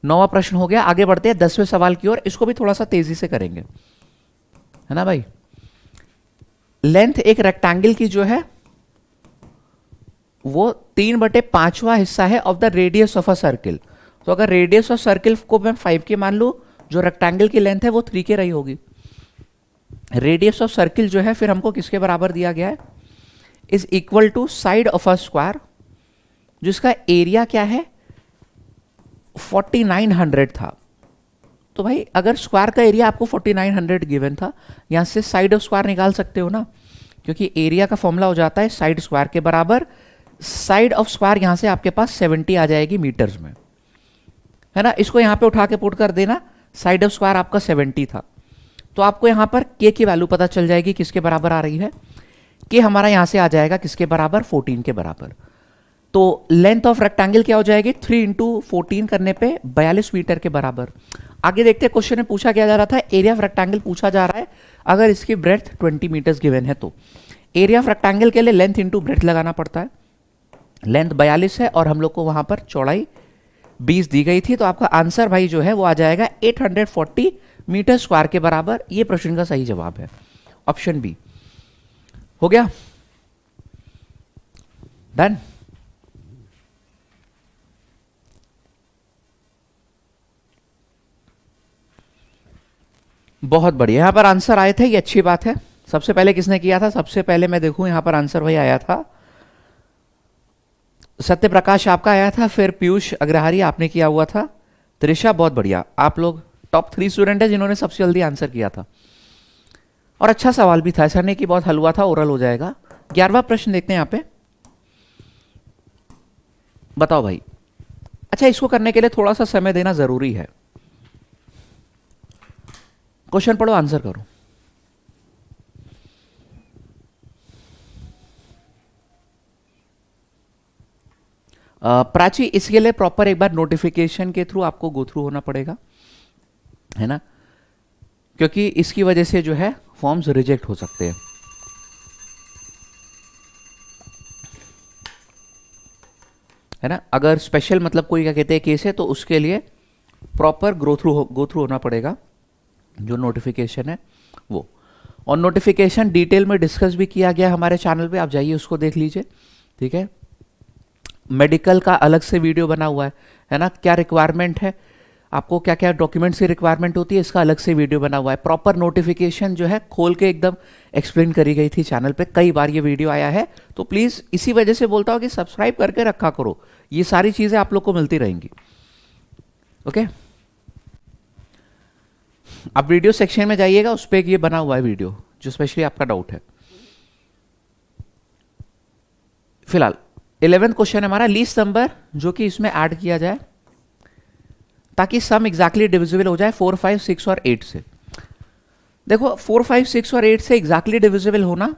9वां प्रश्न हो गया। आगे बढ़ते हैं 10वें सवाल की ओर। इसको भी थोड़ा सा तेजी से करेंगे, है ना भाई। लेंथ एक रेक्टेंगल की जो है वो 3/5वां हिस्सा है of the radius of a circle. तो अगर रेडियस ऑफ सर्किल को मैं 5 के मान लूं, जो रेक्टेंगल की लेंथ है वो 3 के रही होगी। रेडियस ऑफ सर्किल जो है फिर हमको किसके बराबर दिया गया है, is equal to side of a square, जिसका एरिया क्या है 4900 था। तो भाई अगर स्क्वायर का एरिया आपको 4900 गिवन था, यहां से साइड ऑफ स्क्वायर निकाल सकते हो ना, क्योंकि एरिया का फॉर्मूला हो जाता है साइड स्क्वायर के बराबर। साइड ऑफ स्क्वायर यहां से आपके पास 70 आ जाएगी मीटर्स में, है ना। इसको यहां पे उठा के पुट कर देना, साइड ऑफ स्क्वायर आपका 70 था, तो आपको यहां पर के की वैल्यू पता चल जाएगी किसके बराबर आ रही है। के हमारा यहां से आ जाएगा किसके बराबर, 14 के बराबर। तो लेंथ ऑफ रेक्टेंगल क्या हो जाएगी, 3 इंटू 14 करने पे 42 मीटर के बराबर। आगे देखते हैं, क्वेश्चन में पूछा क्या जा रहा था, एरिया ऑफ रेक्टेंगल पूछा जा रहा है। अगर इसकी ब्रेथ 20 मीटर्स गिवन है तो एरिया ऑफ रेक्टेंगल के लिए लेंथ इंटू ब्रेथ लगाना पड़ता है। लेंथ 42 है और हम लोग को वहां पर चौड़ाई 20 दी गई थी, तो आपका आंसर भाई जो है वो आ जाएगा 840 मीटर स्क्वायर के बराबर। ये प्रश्न का सही जवाब है, ऑप्शन बी। हो गया, डन। बहुत बढ़िया, यहां पर आंसर आए थे, ये अच्छी बात है। सबसे पहले किसने किया था, सबसे पहले मैं देखूं यहां पर आंसर वही आया था, सत्य प्रकाश आपका आया था, फिर पीयूष अग्रहारी आपने किया हुआ था, त्रिशा बहुत बढ़िया, आप लोग टॉप 3 स्टूडेंट है जिन्होंने सबसे जल्दी आंसर किया था। और अच्छा सवाल भी था, ऐसा नहीं कि बहुत हलवा था, ओरल हो जाएगा। 11वां प्रश्न देखते हैं यहां पे। बताओ भाई, अच्छा इसको करने के लिए थोड़ा सा समय देना जरूरी है। क्वेश्चन पढ़ो, आंसर करो। प्राची, इसके लिए प्रॉपर एक बार नोटिफिकेशन के थ्रू आपको गो थ्रू होना पड़ेगा, है ना, क्योंकि इसकी वजह से जो है फॉर्म्स रिजेक्ट हो सकते हैं। है ना, अगर स्पेशल मतलब कोई क्या कहते हैं केस है तो उसके लिए प्रॉपर गो थ्रू होना पड़ेगा जो नोटिफिकेशन है वो। और नोटिफिकेशन डिटेल में डिस्कस भी किया गया हमारे चैनल पे, आप जाइए उसको देख लीजिए, ठीक है। मेडिकल का अलग से वीडियो बना हुआ है ना, क्या रिक्वायरमेंट है, आपको क्या क्या डॉक्यूमेंट्स की रिक्वायरमेंट होती है, इसका अलग से वीडियो बना हुआ है। प्रॉपर नोटिफिकेशन जो है खोल के एकदम एक्सप्लेन करी गई थी चैनल पे, कई बार ये वीडियो आया है। तो प्लीज़ इसी वजह से बोलता हूँ कि सब्सक्राइब करके रखा करो, ये सारी चीज़ें आप लोग को मिलती रहेंगी। ओके, आप वीडियो सेक्शन में जाइएगा, उस पर ये बना हुआ है वीडियो जो स्पेशली आपका डाउट है। फिलहाल 11th क्वेश्चन हमारा लीस्ट नंबर जो कि इसमें ऐड किया जाए ताकि सम एग्जैक्टली डिविजिबल हो जाए 4, 5, 6 और 8 से। देखो 4, 5, 6 और 8 से एग्जैक्टली डिविजिबल होना,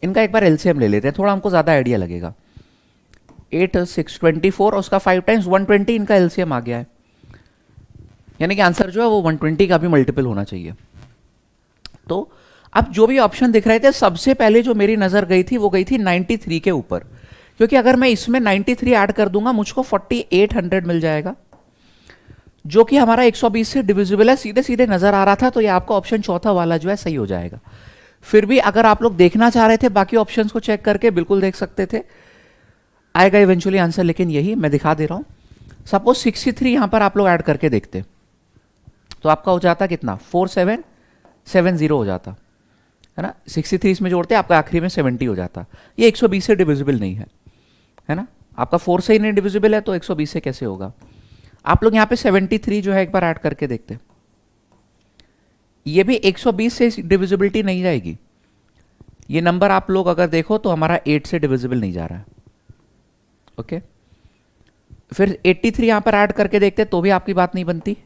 इनका एक बार एलसीएम ले लेते हैं, थोड़ा हमको ज्यादा आइडिया लगेगा। 8, 6, 24 और उसका 5 टाइम्स 120, इनका एलसीएम आ गया है, यानी कि आंसर जो है वो 120 का भी मल्टीपल होना चाहिए। तो अब जो भी ऑप्शन दिख रहे थे, सबसे पहले जो मेरी नजर गई थी वो गई थी 93 के ऊपर, क्योंकि अगर मैं इसमें 93 ऐड कर दूंगा मुझको 4800 मिल जाएगा, जो कि हमारा 120 से डिविजिबल है, सीधे सीधे नजर आ रहा था। तो ये आपका ऑप्शन चौथा वाला जो है सही हो जाएगा। फिर भी अगर आप लोग देखना चाह रहे थे बाकी ऑप्शंस को चेक करके बिल्कुल देख सकते थे, आएगा इवेंचुअली आंसर, लेकिन यही मैं दिखा दे रहा हूं। सपोज 63 यहां पर आप लोग ऐड करके देखते तो आपका हो जाता कितना, 4770 हो जाता है ना। 63 इसमें जोड़ते आपका आखिरी में 70 हो जाता। ये 120 से डिविजिबल नहीं है ना, आपका 4 से ही नहीं डिविजिबल है तो 120 से कैसे होगा। आप लोग यहाँ पे 73 जो है एक बार ऐड करके देखते, ये भी 120 से डिविजिबिलिटी नहीं जाएगी। ये नंबर आप लोग अगर देखो तो हमारा 8 से डिविजिबल नहीं जा रहा है। ओके, फिर 83 यहां पर ऐड करके देखते तो भी आपकी बात नहीं बनती।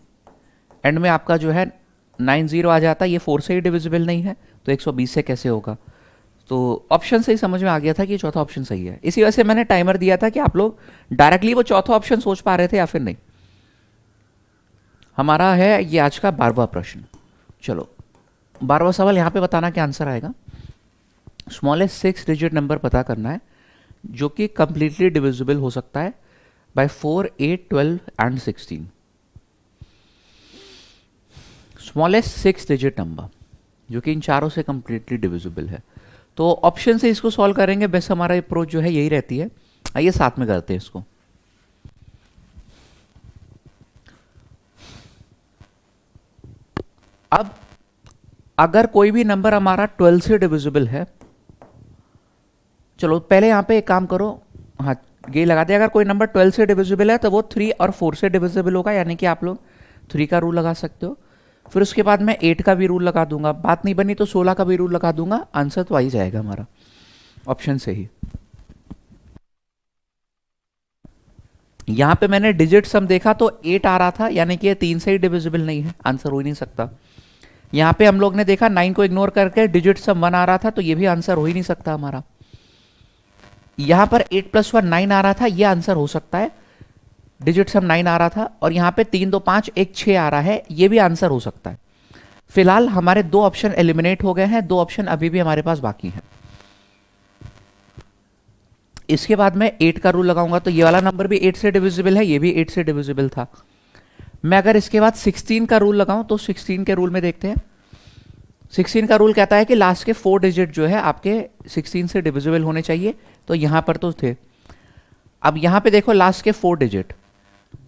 एंड में आपका जो है 90 आ जाता, ये 4 से ही डिविजिबल नहीं है तो 120 से कैसे होगा। तो ऑप्शन से ही समझ में आ गया था कि चौथा ऑप्शन सही है। इसी वजह से मैंने टाइमर दिया था कि आप लोग डायरेक्टली वो चौथा ऑप्शन सोच पा रहे थे या फिर नहीं। हमारा है ये आज का 12वां प्रश्न। चलो 12वां सवाल यहां पे बताना क्या आंसर आएगा। स्मॉलेस्ट 6 डिजिट नंबर पता करना है जो कि कंप्लीटली डिविजिबल हो सकता है by 4, 8, 12 and 16। Smallest 6 digit number जो कि इन चारों से कंप्लीटली डिविजिबल है। तो ऑप्शन से इसको सॉल्व करेंगे, बेस्ट हमारा अप्रोच जो है यही रहती है। आइए साथ में करते हैं इसको। अब अगर कोई भी नंबर हमारा 12 से डिविजिबल है, चलो पहले यहां पे एक काम करो, हाँ ये लगा दे, अगर कोई नंबर 12 से डिविजिबल है तो वो 3 और 4 से डिविजिबल होगा, यानी कि आप लोग 3 का रूल लगा सकते हो। फिर उसके बाद मैं 8 का भी रूल लगा दूंगा, बात नहीं बनी तो 16 का भी रूल लगा दूंगा, आंसर तो आ ही जाएगा हमारा ऑप्शन से ही। यहां पे मैंने डिजिट सम देखा तो 8 आ रहा था, यानी कि ये 3 से ही डिविजिबल नहीं है, आंसर हो ही नहीं सकता। यहां पे हम लोग ने देखा 9 को इग्नोर करके डिजिट सम 1 आ रहा था, तो ये भी आंसर हो ही नहीं सकता हमारा। यहां पर 8 + 1 9 आ रहा था, ये आंसर हो सकता है, डिजिट सम 9 आ रहा था। और यहां पे 3, 2, 5, 1, 6 आ रहा है, ये भी आंसर हो सकता है। फिलहाल हमारे 2 ऑप्शन एलिमिनेट हो गए हैं, 2 ऑप्शन अभी भी हमारे पास बाकी हैं। इसके बाद मैं 8 का रूल लगाऊंगा तो ये वाला नंबर भी 8 से डिविजिबल है, ये भी 8 से डिविजिबल था। मैं अगर इसके बाद 16 का रूल लगाऊं तो 16 के रूल में देखते हैं। 16 का रूल कहता है कि लास्ट के 4 डिजिट जो है आपके 16 से डिविजिबल होने चाहिए, तो यहां पर तो थे। अब यहां पे देखो लास्ट के 4 डिजिट,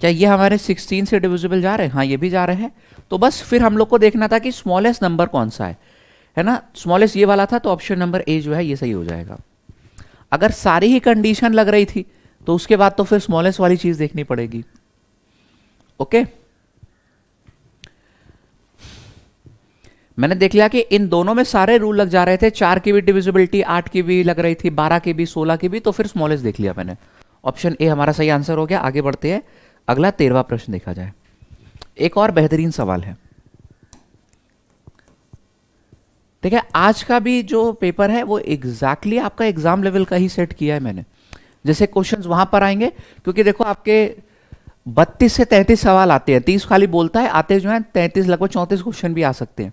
क्या ये हमारे 16 से डिविजिबल जा रहे हैं? हाँ ये भी जा रहे हैं। तो बस फिर हम लोग को देखना था कि स्मॉलेस्ट नंबर कौन सा है ना। स्मॉलेस्ट ये वाला था, तो ऑप्शन नंबर ए जो है ये सही हो जाएगा। अगर सारी ही कंडीशन लग रही थी तो उसके बाद तो फिर स्मॉलेस्ट वाली चीज देखनी पड़ेगी। ओके, मैंने देख लिया कि इन दोनों में सारे रूल लग जा रहे थे, 4 की भी डिविजिबिलिटी, 8 की भी लग रही थी, 12 की भी, 16 की भी, तो फिर स्मॉलेस्ट देख लिया मैंने। ऑप्शन ए हमारा सही आंसर हो गया। आगे बढ़ते हैं, अगला 13वां प्रश्न देखा जाए। एक और बेहतरीन सवाल है, ठीक है। आज का भी जो पेपर है वो एग्जैक्टली आपका एग्जाम लेवल का ही सेट किया है मैंने, जैसे क्वेश्चंस वहां पर आएंगे, क्योंकि देखो आपके 32 से 33 सवाल आते हैं, 30 खाली बोलता है, आते जो है 33, लगभग 34 क्वेश्चन भी आ सकते हैं।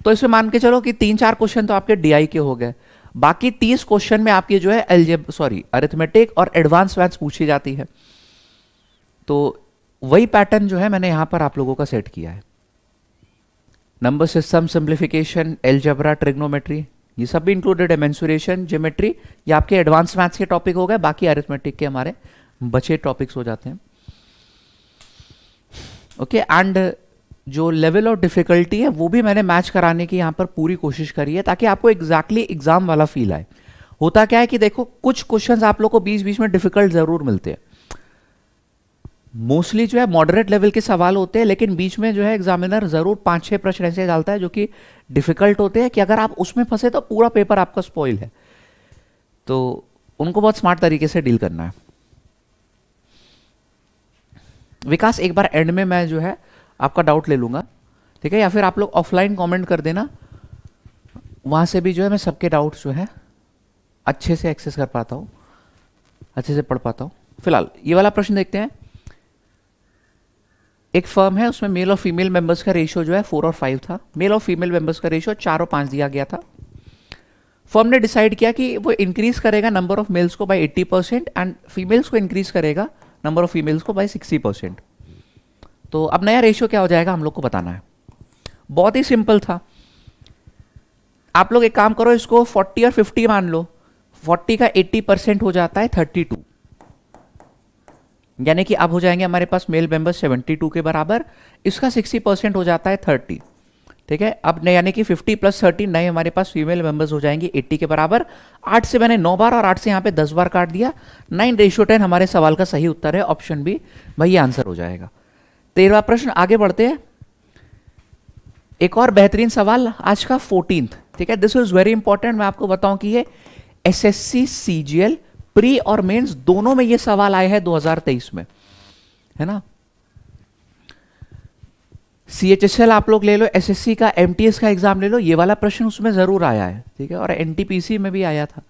तो इसमें मान के चलो कि 3-4 क्वेश्चन तो आपके डीआई के हो गए, बाकी 30 क्वेश्चन में आपकी जो है अरिथमेटिक और एडवांस मैथ्स पूछी जाती है। तो वही पैटर्न जो है मैंने यहां पर आप लोगों का सेट किया है। Number system, simplification, algebra, trigonometry, ये सब भी इंक्लूडेड है। मेंसुरेशन, ज्योमेट्री, ये आपके एडवांस मैथ्स के टॉपिक हो गए, बाकी अरिथमेटिक के हमारे बचे टॉपिक्स हो जाते हैं। ओके, एंड जो लेवल ऑफ डिफिकल्टी है वो भी मैंने मैच कराने की यहाँ पर पूरी कोशिश करी है, ताकि आपको एग्जैक्टली एग्जाम वाला फील आए। होता क्या है कि देखो, कुछ क्वेश्चंस आप लोग को बीच बीच में डिफिकल्ट जरूर मिलते हैं। मोस्टली जो है मॉडरेट लेवल के सवाल होते हैं, लेकिन बीच में जो है एग्जामिनर जरूर 5-6 प्रश्न ऐसे डालता है जो कि डिफिकल्ट होते हैं, कि अगर आप उसमें फंसे तो पूरा पेपर आपका स्पॉइल है। तो उनको बहुत स्मार्ट तरीके से डील करना है। विकास, एक बार एंड में मैं जो है आपका डाउट ले लूंगा, ठीक है, या फिर आप लोग ऑफलाइन कमेंट कर देना, वहां से भी जो है मैं सबके डाउट्स जो है अच्छे से एक्सेस कर पाता हूं, अच्छे से पढ़ पाता हूं। फिलहाल ये वाला प्रश्न देखते हैं। एक फर्म है, उसमें मेल और फीमेल मेंबर्स का रेशियो जो है 4 और 5 था। मेल और फीमेल मेंबर्स का रेशियो 4 और 5 दिया गया था। फर्म ने डिसाइड किया कि वो इंक्रीज करेगा नंबर ऑफ मेल्स को बाय 80% एंड फीमेल्स को इंक्रीज करेगा नंबर ऑफ फीमेल्स को बाय 60%। तो अब नया रेशियो क्या हो जाएगा हम लोग को बताना है। बहुत ही सिंपल था। आप लोग एक काम करो, इसको 40 और 50 मान लो। 40 का 80% हो जाता है 32, यानी कि अब हो जाएंगे हमारे पास मेल मेंबर 72 के बराबर। इसका 60% हो जाता है 30, ठीक है। अब यानी कि 50 + 30 नए हमारे पास फीमेल मेंबर्स हो जाएंगे 80 के बराबर। 8 से मैंने 9 बार और 8 से यहाँ पे 10 बार काट दिया। 9:10 हमारे सवाल का सही उत्तर है, ऑप्शन बी, भाई ये आंसर हो जाएगा। 13वां प्रश्न, आगे बढ़ते हैं। एक और बेहतरीन सवाल आज का 14th, ठीक है। This is very important. मैं आपको बताऊं कि ये एसएससी सीजीएल प्री और मेंस दोनों में ये सवाल आए हैं 2023 में, है ना। सीएचएसएल आप लोग ले लो, एसएससी का एमटीएस का एग्जाम ले लो, ये वाला प्रश्न उसमें जरूर आया है, ठीक है। और एनटीपीसी में भी आया था,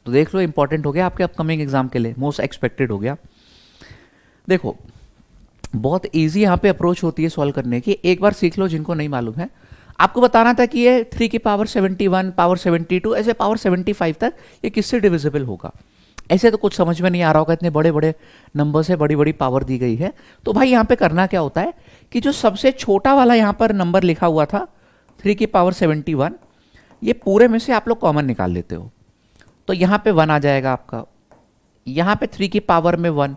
तो देख लो, इंपॉर्टेंट हो गया आपके अपकमिंग एग्जाम के लिए, मोस्ट एक्सपेक्टेड हो गया। देखो, बहुत इजी यहाँ पे अप्रोच होती है सॉल्व करने की, एक बार सीख लो जिनको नहीं मालूम है। आपको बताना था कि ये 3 की पावर 71, पावर 72, ऐसे पावर 75 तक ये किससे डिविजिबल होगा। ऐसे तो कुछ समझ में नहीं आ रहा होगा, इतने बड़े बड़े नंबर से बड़ी बड़ी पावर दी गई है। तो भाई यहाँ पे करना क्या होता है कि जो सबसे छोटा वाला यहाँ पर नंबर लिखा हुआ था 3 की पावर 71, ये पूरे में से आप लोग कॉमन निकाल लेते हो, तो यहाँ पे 1 आ जाएगा आपका। यहाँ पे 3 की पावर में 1,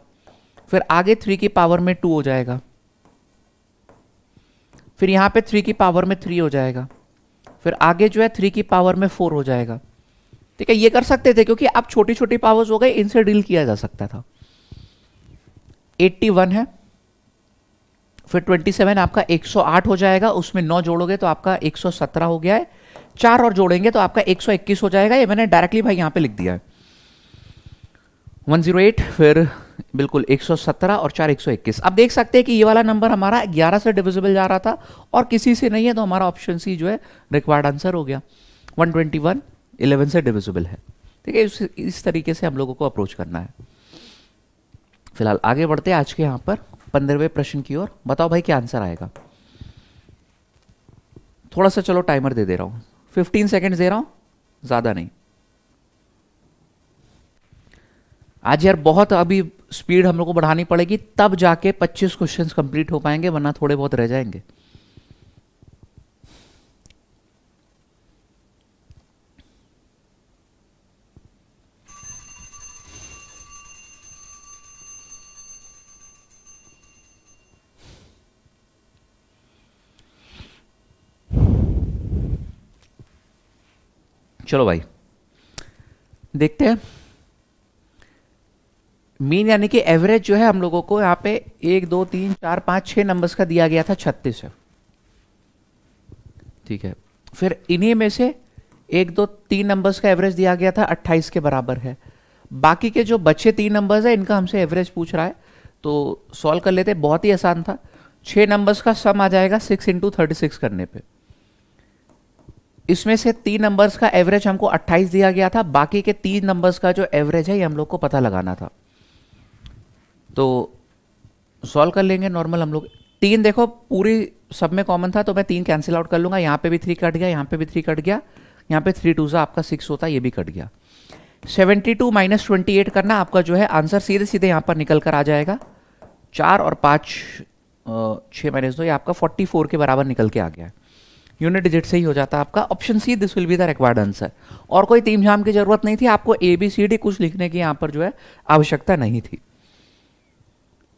फिर आगे 3 की पावर में 2 हो जाएगा, फिर यहाँ पे 3 की पावर में 3 हो जाएगा, फिर आगे जो है 3 की पावर में 4 हो जाएगा, ठीक है। ये कर सकते थे क्योंकि अब छोटी छोटी पावर्स हो गए, इनसे डील किया जा सकता था। 81 है, फिर 27 आपका 108 हो जाएगा, उसमें 9 जोड़ोगे तो आपका 117 हो गया है। 4 और जोड़ेंगे तो आपका 121 हो जाएगा। ये मैंने डायरेक्टली भाई यहां पे लिख दिया है। 108, फिर बिल्कुल 117 और 4 121। अब देख सकते हैं कि ये वाला नंबर हमारा 11 से डिविजिबल जा रहा था और किसी से नहीं है, तो हमारा ऑप्शन सी जो है रिक्वायर्ड आंसर हो गया। 121 11 से डिविजिबल है, ठीक है। इस तरीके से हम लोगों को अप्रोच करना है। फिलहाल आगे बढ़ते हैं आज के यहाँ पर 15वें प्रश्न की ओर। बताओ भाई क्या आंसर आएगा। थोड़ा सा चलो टाइमर दे रहा हूं, 15 सेकेंड दे रहा हूं, ज्यादा नहीं। आज यार बहुत अभी स्पीड हम लोग को बढ़ानी पड़ेगी, तब जाके 25 क्वेश्चंस कंप्लीट हो पाएंगे, वरना थोड़े बहुत रह जाएंगे। चलो भाई देखते हैं। मीन यानी कि एवरेज जो है हम लोगों को यहाँ पे 1 2 3 4 5 6 नंबर्स का दिया गया था 36 है, ठीक है। फिर इन्हीं में से 1 2 3 नंबर्स का एवरेज दिया गया था 28 के बराबर है। बाकी के जो बचे 3 नंबर्स है इनका हमसे एवरेज पूछ रहा है, तो सॉल्व कर लेते। बहुत ही आसान था। 6 नंबर्स का सम आ जाएगा 6 × 36 करने पे। इसमें से 3 नंबर्स का एवरेज हमको 28 दिया गया था, बाकी के 3 नंबर्स का जो एवरेज है ये हम लोग को पता लगाना था, तो सॉल्व कर लेंगे नॉर्मल हम लोग। 3 देखो पूरी सब में कॉमन था, तो मैं 3 कैंसिल आउट कर लूंगा। यहाँ पे भी 3 कट गया, यहाँ पे भी 3 कट गया, यहाँ पे 3 2 आपका 6 होता, ये भी कट गया। 72 - 28 करना, आपका जो है आंसर सीधे सीधे यहाँ पर निकल कर आ जाएगा 4 और 5 6 - 2 ये आपका 44 के बराबर निकल के आ गया है। यूनिट डिजिट से ही हो जाता है आपका। Option see this will be the required answer. और कोई तीम झाम की जरूरत नहीं थी, आपको ABCD कुछ लिखने की यहाँ पर जो है आवश्यकता नहीं थी।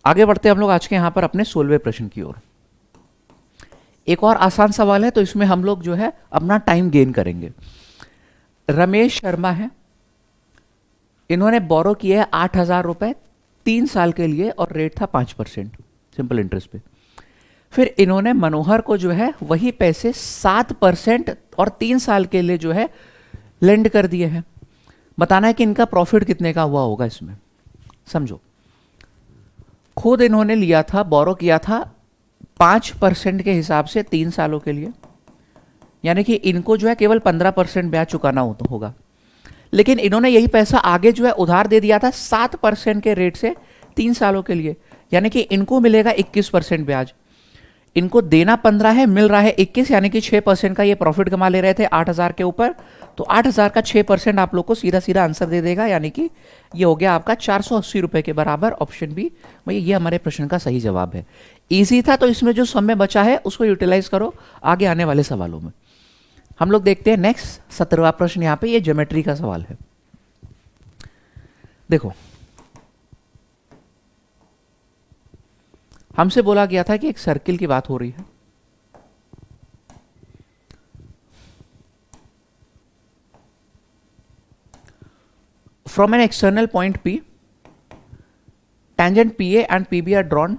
आगे बढ़ते हम लोग आज के यहाँ पर अपने 16वें प्रश्न की ओर। एक और आसान सवाल है, तो इसमें हम लोग जो है अपना टाइम गेन करेंगे। रमेश शर्मा है, इन्होंने बोरो किए है 8,000 रुपए 3 साल के लिए और रेट था 5% सिंपल इंटरेस्ट पे। फिर इन्होंने मनोहर को जो है वही पैसे 7% और 3 साल के लिए जो है लेंड कर दिए हैं। बताना है कि इनका प्रॉफिट कितने का हुआ होगा इसमें। समझो, खुद इन्होंने लिया था, बोरो किया था 5% के हिसाब से 3 सालों के लिए, यानी कि इनको जो है केवल 15% ब्याज चुकाना होगा। लेकिन इन्होंने यही पैसा आगे जो है उधार दे दिया था 7% के रेट से 3 सालों के लिए, यानी कि इनको मिलेगा 21% ब्याज। इनको देना 15 है, मिल रहा है 21, यानी कि 6% का ये प्रॉफिट कमा ले रहे थे 8,000 के ऊपर। तो 8,000 का 6% आप लोग को सीधा सीधा आंसर दे देगा, यानी कि ये हो गया आपका 480 रुपए के बराबर। ऑप्शन बी भैया ये हमारे प्रश्न का सही जवाब है। इजी था, तो इसमें जो समय बचा है उसको यूटिलाइज करो आगे आने वाले सवालों में। हम लोग देखते हैं नेक्स्ट 17वां प्रश्न। यहाँ पे ये ज्योमेट्री का सवाल है। देखो, हमसे बोला गया था कि एक सर्किल की बात हो रही है। From an external point P, tangent PA and PB are drawn।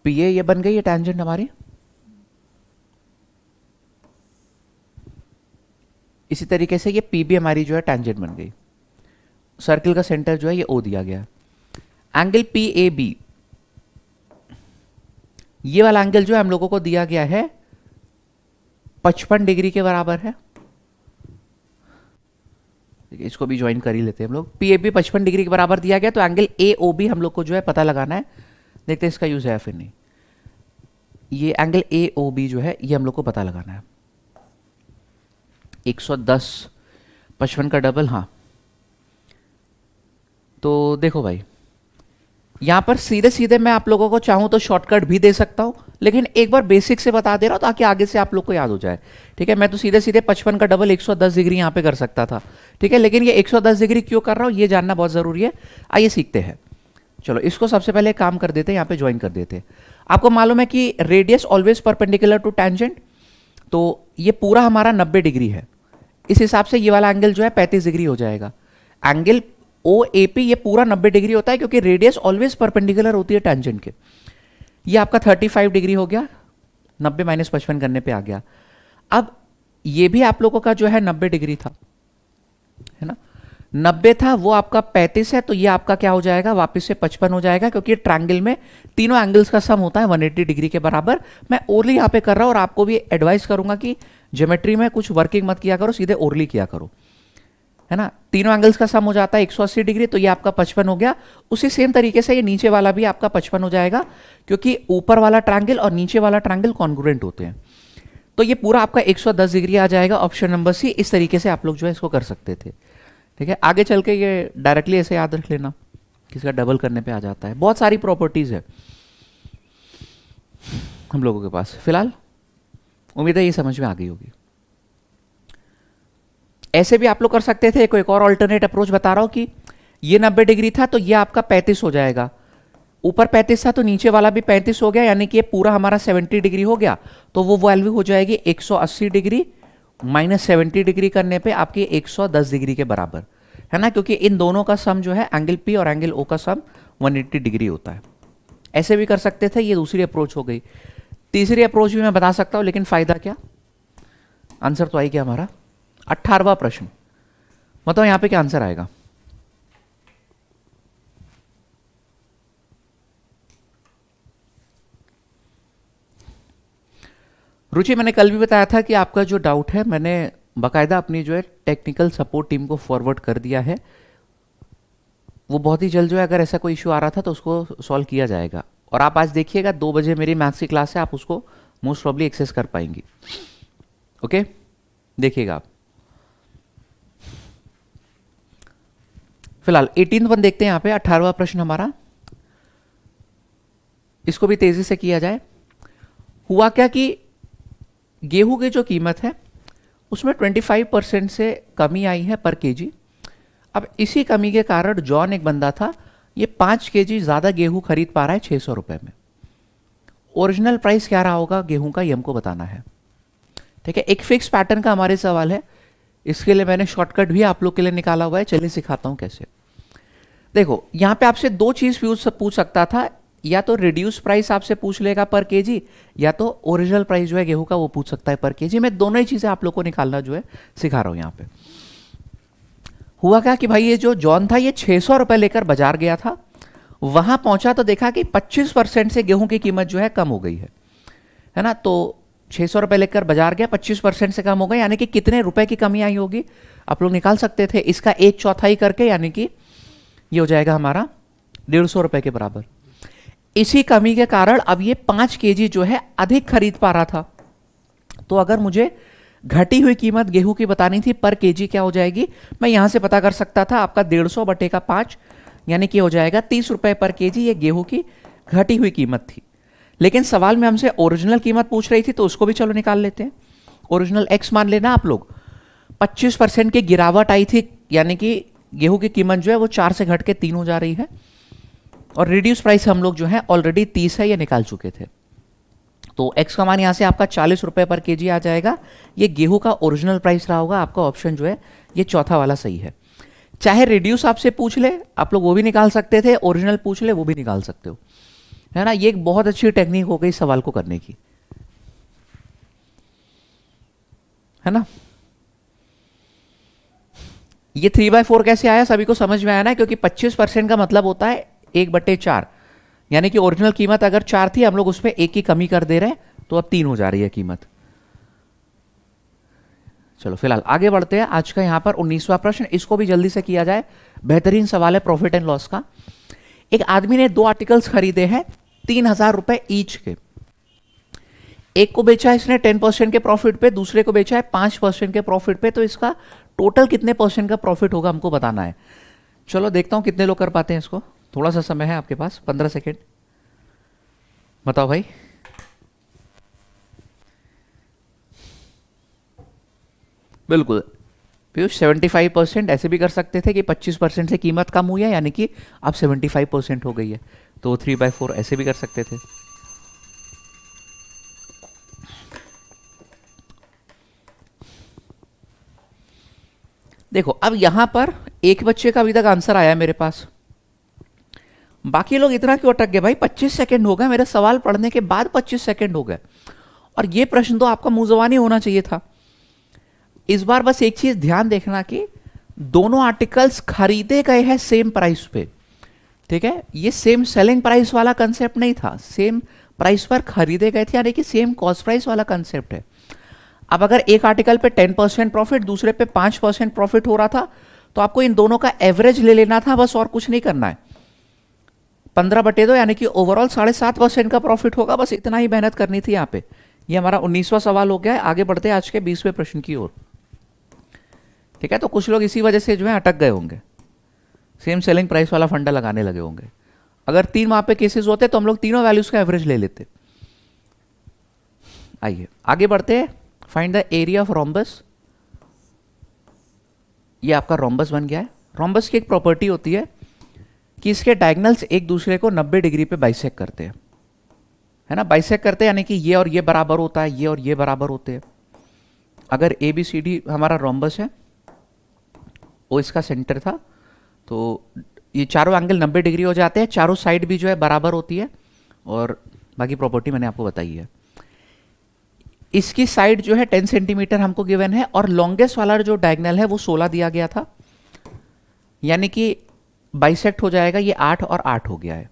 PA ये बन गई है tangent हमारी, इसी तरीके से ये PB हमारी जो है tangent बन गई। सर्किल का सेंटर जो है ये O दिया गया है। एंगल PAB, ये वाला एंगल जो है हम लोगों को दिया गया है 55 डिग्री के बराबर है। इसको भी ज्वाइन कर ही लेते हैं हम लोग। PAB 55 डिग्री के बराबर दिया गया, तो एंगल AOB हम लोग को जो है पता लगाना है। देखते हैं इसका यूज है फिर नहीं। ये एंगल AOB जो है ये हम लोग को पता लगाना है। 110 55 का डबल, हाँ। तो देखो भाई, यहां पर सीधे सीधे मैं आप लोगों को चाहूं तो शॉर्टकट भी दे सकता हूं, लेकिन एक बार बेसिक से बता दे रहा हूं ताकि आगे से आप लोग को याद हो जाए। ठीक है, मैं तो सीधे सीधे 55 का डबल 110 डिग्री यहां पे कर सकता था। ठीक है, लेकिन ये 110 डिग्री क्यों कर रहा हूं ये जानना बहुत जरूरी है। आइए सीखते हैं। चलो, इसको सबसे पहले काम कर देते हैं, यहां पे ज्वाइन कर देते हैं। आपको मालूम है कि radius always perpendicular to tangent, तो ये पूरा हमारा 90 डिग्री है। इस हिसाब से ये वाला एंगल जो है 35 डिग्री हो जाएगा। एंगल OAP ये पूरा 90 डिग्री होता है क्योंकि रेडियस ऑलवेज परपेंडिकुलर होती है टेंजेंट के। ये आपका 35 डिग्री हो गया, 90 - 55 करने पे आ गया। अब ये भी आप लोगों का जो है 90 डिग्री था, है ना। 90 था, वो आपका 35 है, तो ये आपका क्या हो जाएगा, वापस से 55 हो जाएगा, क्योंकि ट्रायंगल में तीनों एंगल्स का सम होता है 180 डिग्री के बराबर। मैं ओरली यहाँ पे कर रहा हूँ, और आपको भी एडवाइस करूंगा कि ज्योमेट्री में कुछ वर्किंग मत किया करो, सीधे ओरली किया करो, है ना। तीनों एंगल्स का सम हो जाता है 180 डिग्री, तो ये आपका 55 हो गया। उसी सेम तरीके से ये नीचे वाला भी आपका 55 हो जाएगा, क्योंकि ऊपर वाला ट्रायंगल और नीचे वाला ट्रायंगल कॉन्ग्रुएंट होते हैं। तो ये पूरा आपका 110 डिग्री आ जाएगा। Option number C. इस तरीके से आप लोग जो है इसको कर सकते थे। ठीक है, आगे चल के ये डायरेक्टली ऐसे याद रख लेना, किसका डबल करने पे आ जाता है। बहुत सारी प्रॉपर्टीज है हम लोगों के पास। फिलहाल उम्मीद है ये समझ में आ गई होगी। ऐसे भी आप लोग कर सकते थे। एक और अल्टरनेट अप्रोच बता रहा हूं कि ये 90 डिग्री था, तो ये आपका 35 हो जाएगा। ऊपर 35 था तो नीचे वाला भी 35 हो गया, यानी कि ये पूरा हमारा 70 डिग्री हो गया। तो वो वैल्यू हो जाएगी 180 डिग्री माइनस 70 डिग्री करने पे आपकी 110 डिग्री के बराबर, है ना। क्योंकि इन दोनों का सम जो है एंगल P और एंगल O का सम 180 डिग्री होता है। ऐसे भी कर सकते थे। ये दूसरी अप्रोच हो गई। तीसरी अप्रोच भी मैं बता सकता हूं, लेकिन फायदा क्या, आंसर तो आई क्या हमारा 18वां प्रश्न। बताओ यहां पे क्या आंसर आएगा। रुचि, मैंने कल भी बताया था कि आपका जो डाउट है मैंने बाकायदा अपनी जो है टेक्निकल सपोर्ट टीम को फॉरवर्ड कर दिया है। वो बहुत ही जल्द जो है, अगर ऐसा कोई इशू आ रहा था तो उसको सॉल्व किया जाएगा। और आप आज देखिएगा 2 बजे मेरी मैथ्स की क्लास है, आप उसको मोस्ट प्रॉब्ली एक्सेस कर पाएंगी। ओके, देखिएगा आप। फिलहाल 18वां वन देखते हैं यहाँ पे, 18वां प्रश्न हमारा, इसको भी तेजी से किया जाए। हुआ क्या कि गेहूं की जो कीमत है उसमें 25% से कमी आई है पर केजी। अब इसी कमी के कारण जॉन एक बंदा था, ये 5 केजी ज्यादा गेहूं खरीद पा रहा है 600 रुपए में। ओरिजिनल प्राइस क्या रहा होगा गेहूं का, ये हमको बताना है। ठीक है, एक फिक्स पैटर्न का हमारे सवाल है, इसके लिए मैंने शॉर्टकट भी आप लोग के लिए निकाला हुआ है, चलिए सिखाता हूं कैसे। देखो यहां पे आपसे दो चीज पूछ सकता था, या तो रिड्यूस प्राइस आपसे पूछ लेगा पर केजी, या तो ओरिजिनल प्राइस जो है गेहूं का वो पूछ सकता है पर केजी। मैं दोनों ही चीजें आप लोग को निकालना जो है सिखा रहा हूं यहां पे। हुआ क्या कि भाई ये जो जॉन था ये 600 रुपए लेकर बाजार गया था, वहां पहुंचा तो देखा कि 25% से गेहूं की कीमत जो है कम हो गई है ना। तो 600 रुपए लेकर बाजार गया, 25% से कम हो गई, यानी कि कितने रुपए की कमी आई होगी आप लोग निकाल सकते थे, इसका 1/4 करके, यानी कि ये हो जाएगा हमारा 150 रुपए के बराबर। इसी कमी के कारण अब ये 5 केजी जो है अधिक खरीद पा रहा था। तो अगर मुझे घटी हुई कीमत गेहूं की बतानी थी पर केजी, क्या हो जाएगी, मैं यहां से पता कर सकता था, आपका 150 बटे का 5 यानी कि हो जाएगा 30 रुपए पर केजी, ये गेहूं की घटी हुई कीमत थी। लेकिन सवाल में हमसे ओरिजिनल कीमत पूछ रही थी, तो उसको भी चलो निकाल लेते हैं। ओरिजिनल एक्स मान लेना आप लोग, 25% की गिरावट आई थी, यानी कि गेहूं की कीमत जो है वो 4 से घट के 3 हो जा रही है, और रिड्यूस प्राइस हम लोग जो है ऑलरेडी 30 है, ये निकाल चुके थे। तो एक्स का मान यहां से आपका 40 रुपए पर केजी आ जाएगा, ये गेहूं का ओरिजिनल प्राइस रहा होगा। आपका ऑप्शन जो है ये चौथा वाला सही है। चाहे रिड्यूस आपसे पूछ ले आप लोग वो भी निकाल सकते थे, ओरिजिनल पूछ ले वो भी निकाल सकते हो, है ना। ये एक बहुत अच्छी टेक्निक हो गई सवाल को करने की, है ना। ये 3/4 कैसे आया, सभी को समझ में आया ना, क्योंकि 25% का मतलब होता है 1/4, यानी कि ओरिजिनल कीमत अगर 4 थी, हम लोग उस पर 1 की कमी कर दे रहे हैं, तो अब 3 हो जा रही है कीमत। चलो फिलहाल आगे बढ़ते हैं। आज का यहां पर 19वां प्रश्न, इसको भी जल्दी से किया जाए, बेहतरीन सवाल है प्रॉफिट एंड लॉस का। एक आदमी ने 2 आर्टिकल्स खरीदे हैं 3000 रुपए ईच के। एक को बेचा इसने 10% के प्रॉफिट पे, दूसरे को बेचा है 5% के प्रॉफिट पे। तो इसका टोटल कितने % का प्रॉफिट होगा हमको बताना है। चलो देखता हूं कितने लोग कर पाते हैं इसको, थोड़ा सा समय है आपके पास, 15 सेकेंड, बताओ भाई। बिल्कुल पीयूष, 75% ऐसे भी कर सकते थे कि 25% से कीमत कम हुई है, यानी कि अब 75% हो गई है, तो 3/4 ऐसे भी कर सकते थे। देखो अब यहां पर एक बच्चे का अभी तक आंसर आया मेरे पास, बाकी लोग इतना क्यों अटक गए भाई। 25 सेकंड हो गए मेरे सवाल पढ़ने के बाद, 25 सेकंड हो गए, और ये प्रश्न तो आपका मुंह ज़बानी होना चाहिए था। इस बार बस एक चीज ध्यान देखना कि दोनों आर्टिकल्स खरीदे गए हैं सेम प्राइस पे, ठीक है। ये सेम सेलिंग प्राइस वाला कंसेप्ट नहीं था, सेम प्राइस पर खरीदे गए थे, यानी कि सेम कॉस्ट प्राइस वाला कंसेप्ट है। अब अगर एक आर्टिकल पे 10% प्रॉफिट, दूसरे पे 5% प्रॉफिट हो रहा था, तो आपको इन दोनों का एवरेज ले लेना था बस, और कुछ नहीं करना है। 15/2 यानी कि ओवरऑल 7.5% का प्रॉफिट होगा, बस इतना ही मेहनत करनी थी यहाँ पे। ये हमारा 19वां सवाल हो गया है। आगे बढ़ते हैं आज के 20वें प्रश्न की ओर, ठीक है। तो कुछ लोग इसी वजह से जो है अटक गए होंगे, सेम सेलिंग प्राइस वाला फंडा लगाने लगे होंगे। अगर 3 वहां पे केसेस होते तो हम लोग तीनों वैल्यूज का एवरेज ले लेते। आइए आगे बढ़ते हैं। Find the area of rhombus. ये आपका रोम्बस बन गया है। रोम्बस की एक प्रॉपर्टी होती है कि इसके डायगोनल्स एक दूसरे को 90 डिग्री पे बाइसेक्ट करते हैं, है ना। बाइसेक्ट करते हैं यानी कि ये और ये बराबर होता है, ये और ये बराबर होते हैं। अगर ABCD हमारा रोम्बस है, वो इसका सेंटर था, तो ये चारों एंगल 90 डिग्री हो जाते हैं, चारों साइड भी जो है बराबर होती है, और बाकी प्रॉपर्टी मैंने आपको बताई है। इसकी साइड जो है 10 सेंटीमीटर हमको गिवन है, और लॉन्गेस्ट वाला जो डायगोनल है वो 16 दिया गया था, यानी कि बाइसेक्ट हो जाएगा, ये 8 और 8 हो गया है।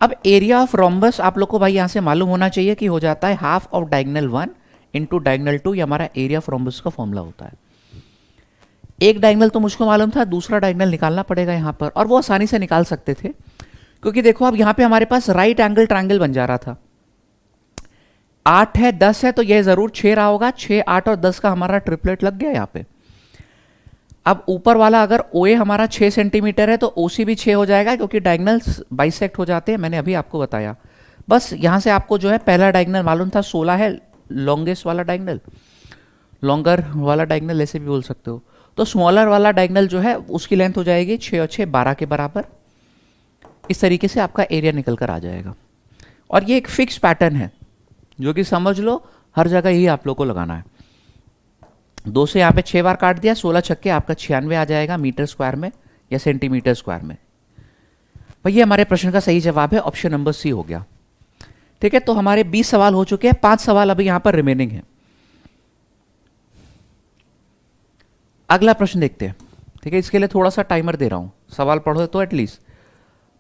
अब एरिया ऑफ रोम्बस आप लोग को भाई यहां से मालूम होना चाहिए कि हो जाता है half of diagonal 1 into diagonal 2, ये हमारा एरिया ऑफ रोम्बस का फॉर्मूला होता है। एक डायगोनल तो मुझको मालूम था, दूसरा डायगोनल निकालना पड़ेगा यहां पर, और वो आसानी से निकाल सकते थे, क्योंकि देखो अब यहां पे हमारे पास राइट एंगल ट्रायंगल बन जा रहा था। 8 है 10 है, तो यह जरूर 6 रहा होगा, 6 8 और 10 का हमारा ट्रिपलेट लग गया यहां पे। अब ऊपर वाला अगर OA हमारा 6 सेंटीमीटर है तो OC भी 6 हो जाएगा, क्योंकि डायगनल्स बाइसेक्ट हो जाते हैं, मैंने अभी आपको बताया। बस यहाँ से आपको जो है पहला डायगनल मालूम था, 16 है लॉन्गेस्ट वाला डायगनल, लॉन्गर वाला डायगनल ऐसे भी बोल सकते हो। तो स्मॉलर वाला डायगनल जो है उसकी लेंथ हो जाएगी 6 और 6 12 के बराबर। इस तरीके से आपका एरिया निकल कर आ जाएगा। और ये एक फिक्स पैटर्न है जो कि समझ लो हर जगह यही आप लोग को लगाना है। 2 से यहाँ पे 6 बार काट दिया, 16 छक्के आपका 96 आ जाएगा मीटर स्क्वायर में या सेंटीमीटर स्क्वायर में। भाई ये हमारे प्रश्न का सही जवाब है, ऑप्शन नंबर सी हो गया। ठीक है, तो हमारे 20 सवाल हो चुके हैं, 5 सवाल अभी यहाँ पर रिमेनिंग है। अगला प्रश्न देखते हैं। ठीक है, इसके लिए थोड़ा सा टाइमर दे रहा हूं, सवाल पढ़ो तो एटलीस्ट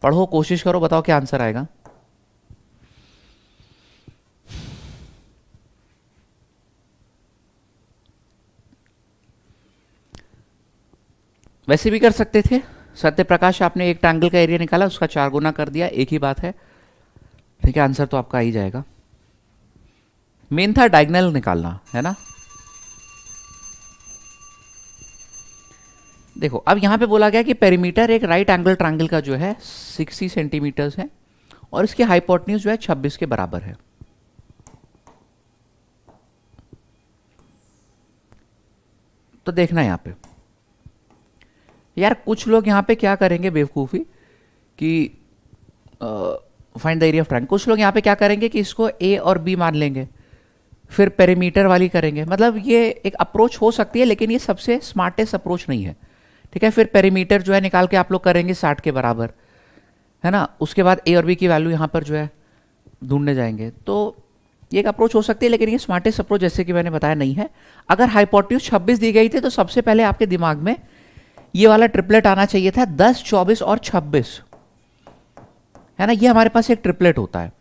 पढ़ो, कोशिश करो, बताओ क्या आंसर आएगा। वैसे भी कर सकते थे, सत्य प्रकाश आपने एक ट्रायंगल का एरिया निकाला, उसका 4 गुना कर दिया, एक ही बात है। ठीक है, आंसर तो आपका आ ही जाएगा। मेन था डायगोनल निकालना, है ना। देखो अब यहां पे बोला गया कि पेरीमीटर एक राइट एंगल ट्रायंगल का जो है 60 सेंटीमीटर्स है और इसकी हाइपोटेन्यूज जो है 26 के बराबर है। तो देखना यहां पे यार, कुछ लोग यहां पे क्या करेंगे बेवकूफी कि find the area of triangle. कुछ लोग यहां पे क्या करेंगे कि इसको ए और बी मान लेंगे, फिर पेरीमीटर वाली करेंगे। मतलब ये एक अप्रोच हो सकती है, लेकिन ये सबसे स्मार्टेस्ट अप्रोच नहीं है। ठीक है, फिर पेरीमीटर जो है निकाल के आप लोग करेंगे 60 के बराबर, है ना। उसके बाद ए और बी की वैल्यू यहाँ पर जो है ढूंढने जाएंगे। तो ये एक अप्रोच हो सकती है, लेकिन ये स्मार्टेस्ट अप्रोच जैसे कि मैंने बताया नहीं है। अगर हाइपोटेन्यूज 26 दी गई थी तो सबसे पहले आपके दिमाग में ये वाला ट्रिपलेट आना चाहिए था, 10, 24 और 26, है ना। ये हमारे पास एक ट्रिपलेट होता है।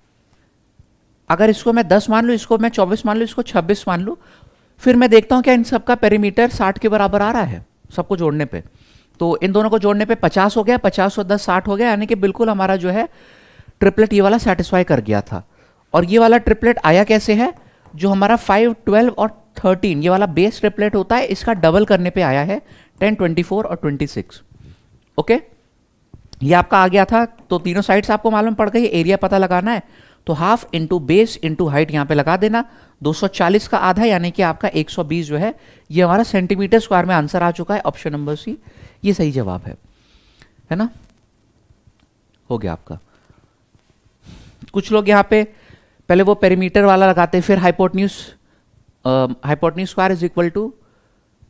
अगर इसको मैं 10 मान लूँ, इसको मैं 24 मान लूँ, इसको 26 मान लूँ, फिर मैं देखता हूँ क्या इन सबका पेरीमीटर 60 के बराबर आ रहा है सबको जोड़ने पे। तो इन दोनों को जोड़ने पे 50 हो गया, 50 और 10 60 हो गया, यानी कि बिल्कुल हमारा जो है ट्रिपलेट ये वाला सेटिस्फाई कर गया था। और ये वाला ट्रिपलेट आया कैसे है, जो हमारा 5, 12 और 13 ये वाला बेस ट्रिपलेट होता है, इसका डबल करने पे आया है 10, 24 और 26। ओके, ये आपका आ गया था। तो तीनों साइड्स आपको मालूम पड़ गई, एरिया पता लगाना है तो half into base into height यहां पे लगा देना। 240 का आधा यानी कि आपका 120 जो है ये हमारा सेंटीमीटर स्क्वायर में आंसर आ चुका है। ऑप्शन नंबर सी ये सही जवाब है ना। हो गया आपका। कुछ लोग यहां पे पहले वो पेरीमीटर वाला लगाते, फिर hypotenuse square is equal to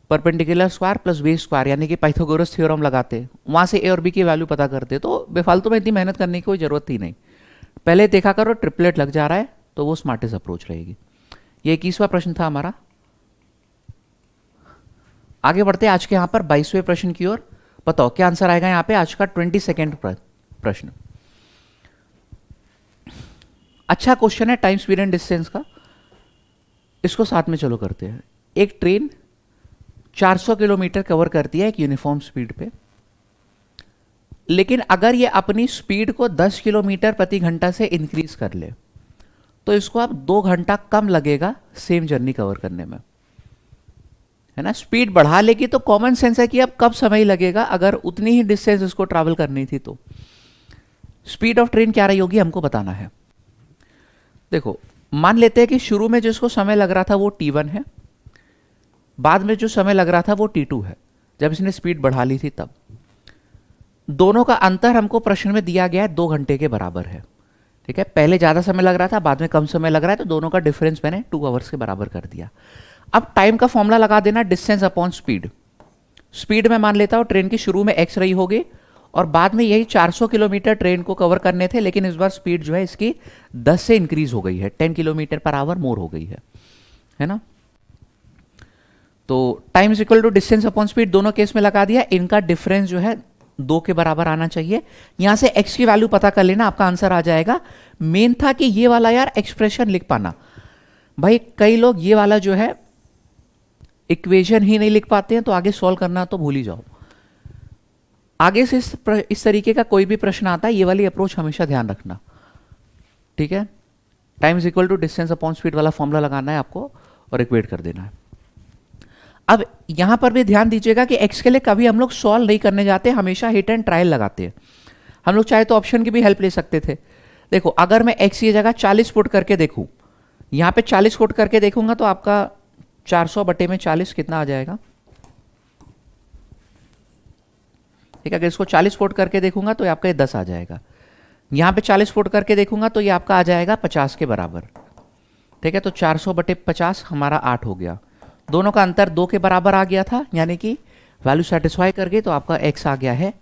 perpendicular square plus base square यानी कि पाइथागोरस थ्योरम लगाते, वहां से ए और बी की वैल्यू पता करते। तो बेफालतू में इतनी मेहनत करने की कोई जरूरत ही नहीं। पहले देखा करो ट्रिपलेट लग जा रहा है तो वो स्मार्टेस्ट अप्रोच रहेगी। ये 21वां प्रश्न था हमारा। आगे बढ़ते हैं आज के यहां पर 22वें प्रश्न की ओर। बताओ क्या आंसर आएगा यहां पे आज का 22वां प्रश्न। अच्छा क्वेश्चन है टाइम स्पीड एंड डिस्टेंस का, इसको साथ में चलो करते हैं। एक ट्रेन 400 किलोमीटर कवर करती है एक यूनिफॉर्म स्पीड पे, लेकिन अगर ये अपनी स्पीड को 10 किलोमीटर प्रति घंटा से इंक्रीज कर ले तो इसको अब 2 घंटा कम लगेगा सेम जर्नी कवर करने में, है ना। स्पीड बढ़ा लेगी तो कॉमन सेंस है कि अब कब समय लगेगा, अगर उतनी ही डिस्टेंस इसको ट्रैवल करनी थी तो स्पीड ऑफ ट्रेन क्या रही होगी हमको बताना है। देखो मान लेते हैं कि शुरू में जिसको समय लग रहा था वो T1 है, बाद में जो समय लग रहा था वो T2 है, जब इसने स्पीड बढ़ा ली थी तब। दोनों का अंतर हमको प्रश्न में दिया गया है 2 घंटे के बराबर है। ठीक है, पहले ज्यादा समय लग रहा था, बाद में कम समय लग रहा है, तो दोनों का डिफरेंस मैंने 2 आवर्स के बराबर कर दिया। अब टाइम का फॉर्मूला लगा देना, डिस्टेंस अपॉन स्पीड। स्पीड में मान लेता हूं ट्रेन की शुरू में x रही होगी और बाद में यही 400 किलोमीटर ट्रेन को कवर करने थे, लेकिन इस बार स्पीड जो है इसकी 10 से इंक्रीज हो गई है, 10 किलोमीटर पर आवर मोर हो गई है ना। तो time is equal to distance upon speed दोनों केस में लगा दिया। इनका डिफरेंस जो है 2 के बराबर आना चाहिए। यहां से x की वैल्यू पता कर लेना, आपका आंसर आ जाएगा। मेन था कि ये वाला यार एक्सप्रेशन लिख पाना। भाई कई लोग ये वाला जो है इक्वेशन ही नहीं लिख पाते हैं, तो आगे सॉल्व करना तो भूल ही जाओ। आगे से इस तरीके का कोई भी प्रश्न आता है, ये वाली अप्रोच हमेशा ध्यान रखना। ठीक है, time is equal to distance upon speed वाला फॉर्मूला लगाना है आपको और इक्वेट कर देना है। अब यहां पर भी ध्यान दीजिएगा कि एक्स के लिए कभी हम लोग सॉल्व नहीं करने जाते, हमेशा हिट एंड ट्रायल लगाते हैं। हम लोग चाहे तो ऑप्शन की भी हेल्प ले सकते थे। देखो अगर मैं एक्स की जगह 40 पुट करके देखूं, यहां पे 40 पुट करके देखूंगा तो आपका 400 बटे में 40 कितना आ जाएगा? ठीक है, अगर इसको 40 पुट करके देखूंगा तो ये आपका 10 आ जाएगा। यहां पे 40 पुट करके देखूंगा तो ये आपका आ जाएगा 50 के बराबर। ठीक है, तो 400 बटे 50 हमारा 8 हो गया। दोनों का अंतर 2 के बराबर आ गया था, यानी कि वैल्यू सेटिस्फाई कर गई, तो आपका एक्स आ गया है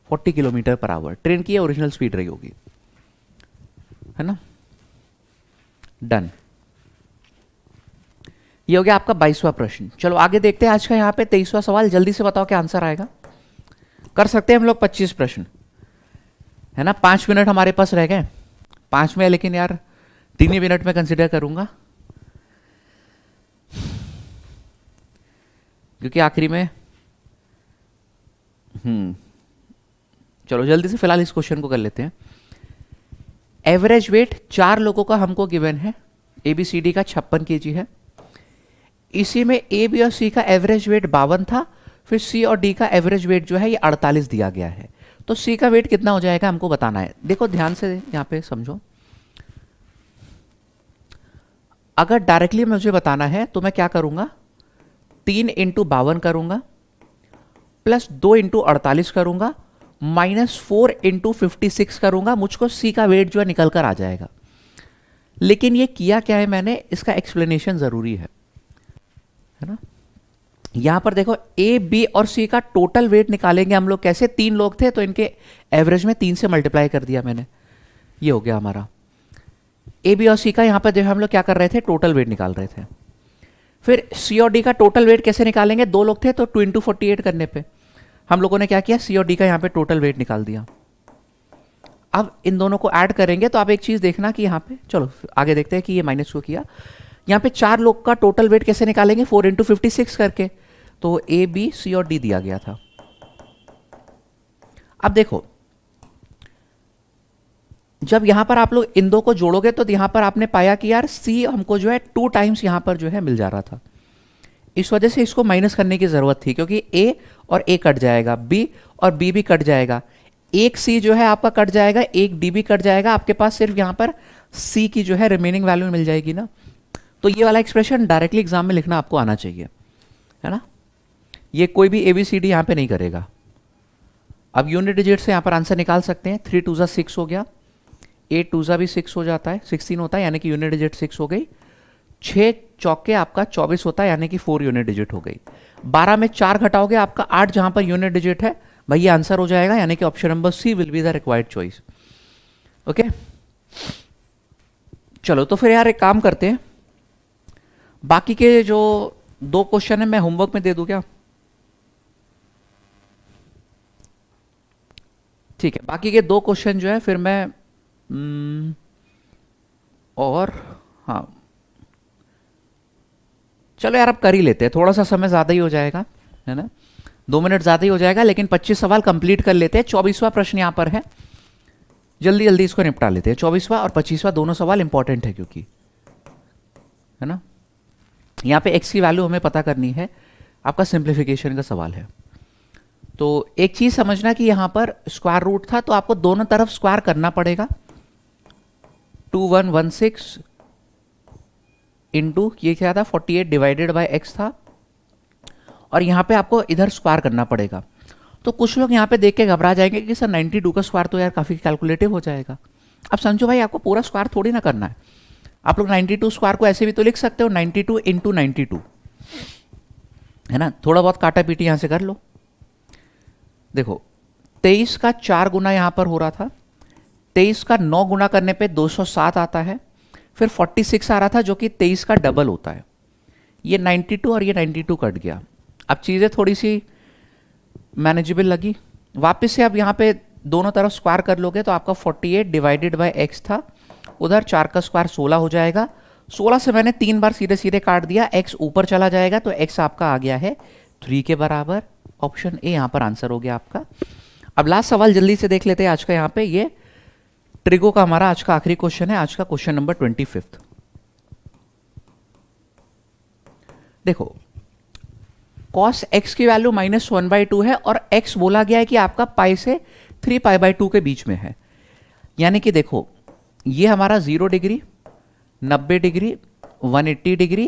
40 किलोमीटर पर आवर। ट्रेन की ओरिजिनल स्पीड रही होगी, है ना। डन, ये हो गया आपका 22वां प्रश्न। चलो आगे देखते हैं आज का यहाँ पे 23वां सवाल। जल्दी से बताओ क्या आंसर आएगा। कर सकते हैं हम लोग 25 प्रश्न, है ना। 5 मिनट हमारे पास रह गए, 5 में, लेकिन यार 3 ही मिनट में कंसिडर करूंगा, क्योंकि आखिरी में चलो जल्दी से फिलहाल इस क्वेश्चन को कर लेते हैं। एवरेज वेट 4 लोगों का हमको गिवन है, ए बी सी डी का 56 केजी है। इसी में ए बी और सी का एवरेज वेट 52 था, फिर सी और डी का एवरेज वेट जो है ये 48 दिया गया है। तो सी का वेट कितना हो जाएगा हमको बताना है। देखो ध्यान से यहां पे समझो, अगर डायरेक्टली मुझे बताना है तो मैं क्या करूंगा, 3 इंटू 52 करूंगा, प्लस 2 इंटू 48 करूंगा, माइनस 4 इंटू 56 करूंगा, मुझको सी का वेट जो है निकल कर आ जाएगा। लेकिन ये किया क्या है मैंने, इसका एक्सप्लेनेशन जरूरी है ना। यहां पर देखो ए बी और सी का टोटल वेट निकालेंगे हम लोग कैसे, 3 लोग थे तो इनके एवरेज में 3 से मल्टीप्लाई कर दिया मैंने, ये हो गया हमारा ए बी और सी का। यहां पर देखो हम लोग क्या कर रहे थे, टोटल वेट निकाल रहे थे। फिर सी और डी का टोटल वेट कैसे निकालेंगे, 2 लोग थे तो 2 इंटू 48 करने पे हम लोगों ने क्या किया, सी और डी का यहां पे टोटल वेट निकाल दिया। अब इन दोनों को ऐड करेंगे तो आप एक चीज देखना कि यहां पे, चलो आगे देखते हैं कि ये माइनस को किया। यहां पे 4 लोग का टोटल वेट कैसे निकालेंगे, 4 इंटू 56 करके, तो ए बी सी और डी दिया गया था। अब देखो जब यहां पर आप लोग इन दो को जोड़ोगे तो यहां पर आपने पाया कि यार सी हमको जो है 2 टाइम्स यहां पर जो है मिल जा रहा था। इस वजह से इसको माइनस करने की जरूरत थी, क्योंकि ए और ए कट जाएगा, बी और बी भी कट जाएगा, एक सी जो है आपका कट जाएगा, एक डी भी कट जाएगा, आपके पास सिर्फ यहां पर सी की जो है रिमेनिंग वैल्यू मिल जाएगी ना। तो ये वाला एक्सप्रेशन डायरेक्टली एग्जाम में लिखना आपको आना चाहिए, है ना। ये कोई भी एबीसीडी यहां पे नहीं करेगा। अब यूनिट डिजिट से यहां पर आंसर निकाल सकते हैं। 3 2 6 हो गया, 8 2 भी 6 हो जाता है, 16 होता है, यानी कि यूनिट डिजिट 6 हो गई। 6 चौके आपका 24 होता है, यानी कि 4 यूनिट डिजिट हो गई। 12 में 4 घटाओगे आपका 8, जहां पर यूनिट डिजिट है भाई ये आंसर हो जाएगा, यानी कि option number C will be the required choice. Okay, चलो तो फिर यार एक काम करते हैं, बाकी के जो 2 क्वेश्चन है मैं होमवर्क में दे दूं क्या? ठीक है, बाकी के 2 क्वेश्चन जो है फिर मैं और हाँ चलो यार अब कर ही लेते हैं, थोड़ा सा समय ज़्यादा ही हो जाएगा, है ना, 2 मिनट ज़्यादा ही हो जाएगा, लेकिन 25 सवाल कंप्लीट कर लेते हैं। 24वां प्रश्न यहाँ पर है, जल्दी जल्दी इसको निपटा लेते हैं। 24वां और 25वां दोनों सवाल इंपॉर्टेंट है, क्योंकि है ना यहाँ पे x की वैल्यू हमें पता करनी है, आपका सिंप्लीफिकेशन का सवाल है। तो एक चीज़ समझना कि यहाँ पर स्क्वायर रूट था तो आपको दोनों तरफ स्क्वायर करना पड़ेगा। 2116 इंटू ये क्या था, 48 डिवाइडेड बाय x था, और यहां पे आपको इधर स्क्वायर करना पड़ेगा। तो कुछ लोग यहां पे देख के घबरा जाएंगे कि सर 92 का स्क्वायर तो यार काफी कैलकुलेटिव हो जाएगा। अब समझो भाई, आपको पूरा स्क्वायर थोड़ी ना करना है, आप लोग 92 स्क्वायर को ऐसे भी तो लिख सकते हो, 92 इंटू 92, है ना। थोड़ा बहुत काटा पीटी यहां से कर लो। देखो 23 का 4 गुना यहां पर हो रहा था, 23 का 9 गुना करने पे 207 आता है, फिर 46 आ रहा था जो कि 23 का डबल होता है। ये 92 और ये 92 कट गया। अब चीज़ें थोड़ी सी मैनेजेबल लगी। वापस से अब यहाँ पे दोनों तरफ स्क्वायर कर लोगे तो आपका 48 डिवाइडेड बाय x था, उधर 4 का स्क्वायर 16 हो जाएगा। 16 से मैंने 3 बार सीधे सीधे काट दिया, x ऊपर चला जाएगा तो x आपका आ गया है 3 के बराबर। ऑप्शन ए यहाँ पर आंसर हो गया आपका। अब लास्ट सवाल जल्दी से देख लेते हैं आज का। यहाँ पे ये ट्रिगो का हमारा आज का आखिरी क्वेश्चन है, आज का क्वेश्चन नंबर 25। देखो कॉस एक्स की वैल्यू -1/2 है और एक्स बोला गया है कि आपका पाई से 3π/2 के बीच में है। यानी कि देखो ये हमारा 0 डिग्री, 90 डिग्री, 180 डिग्री,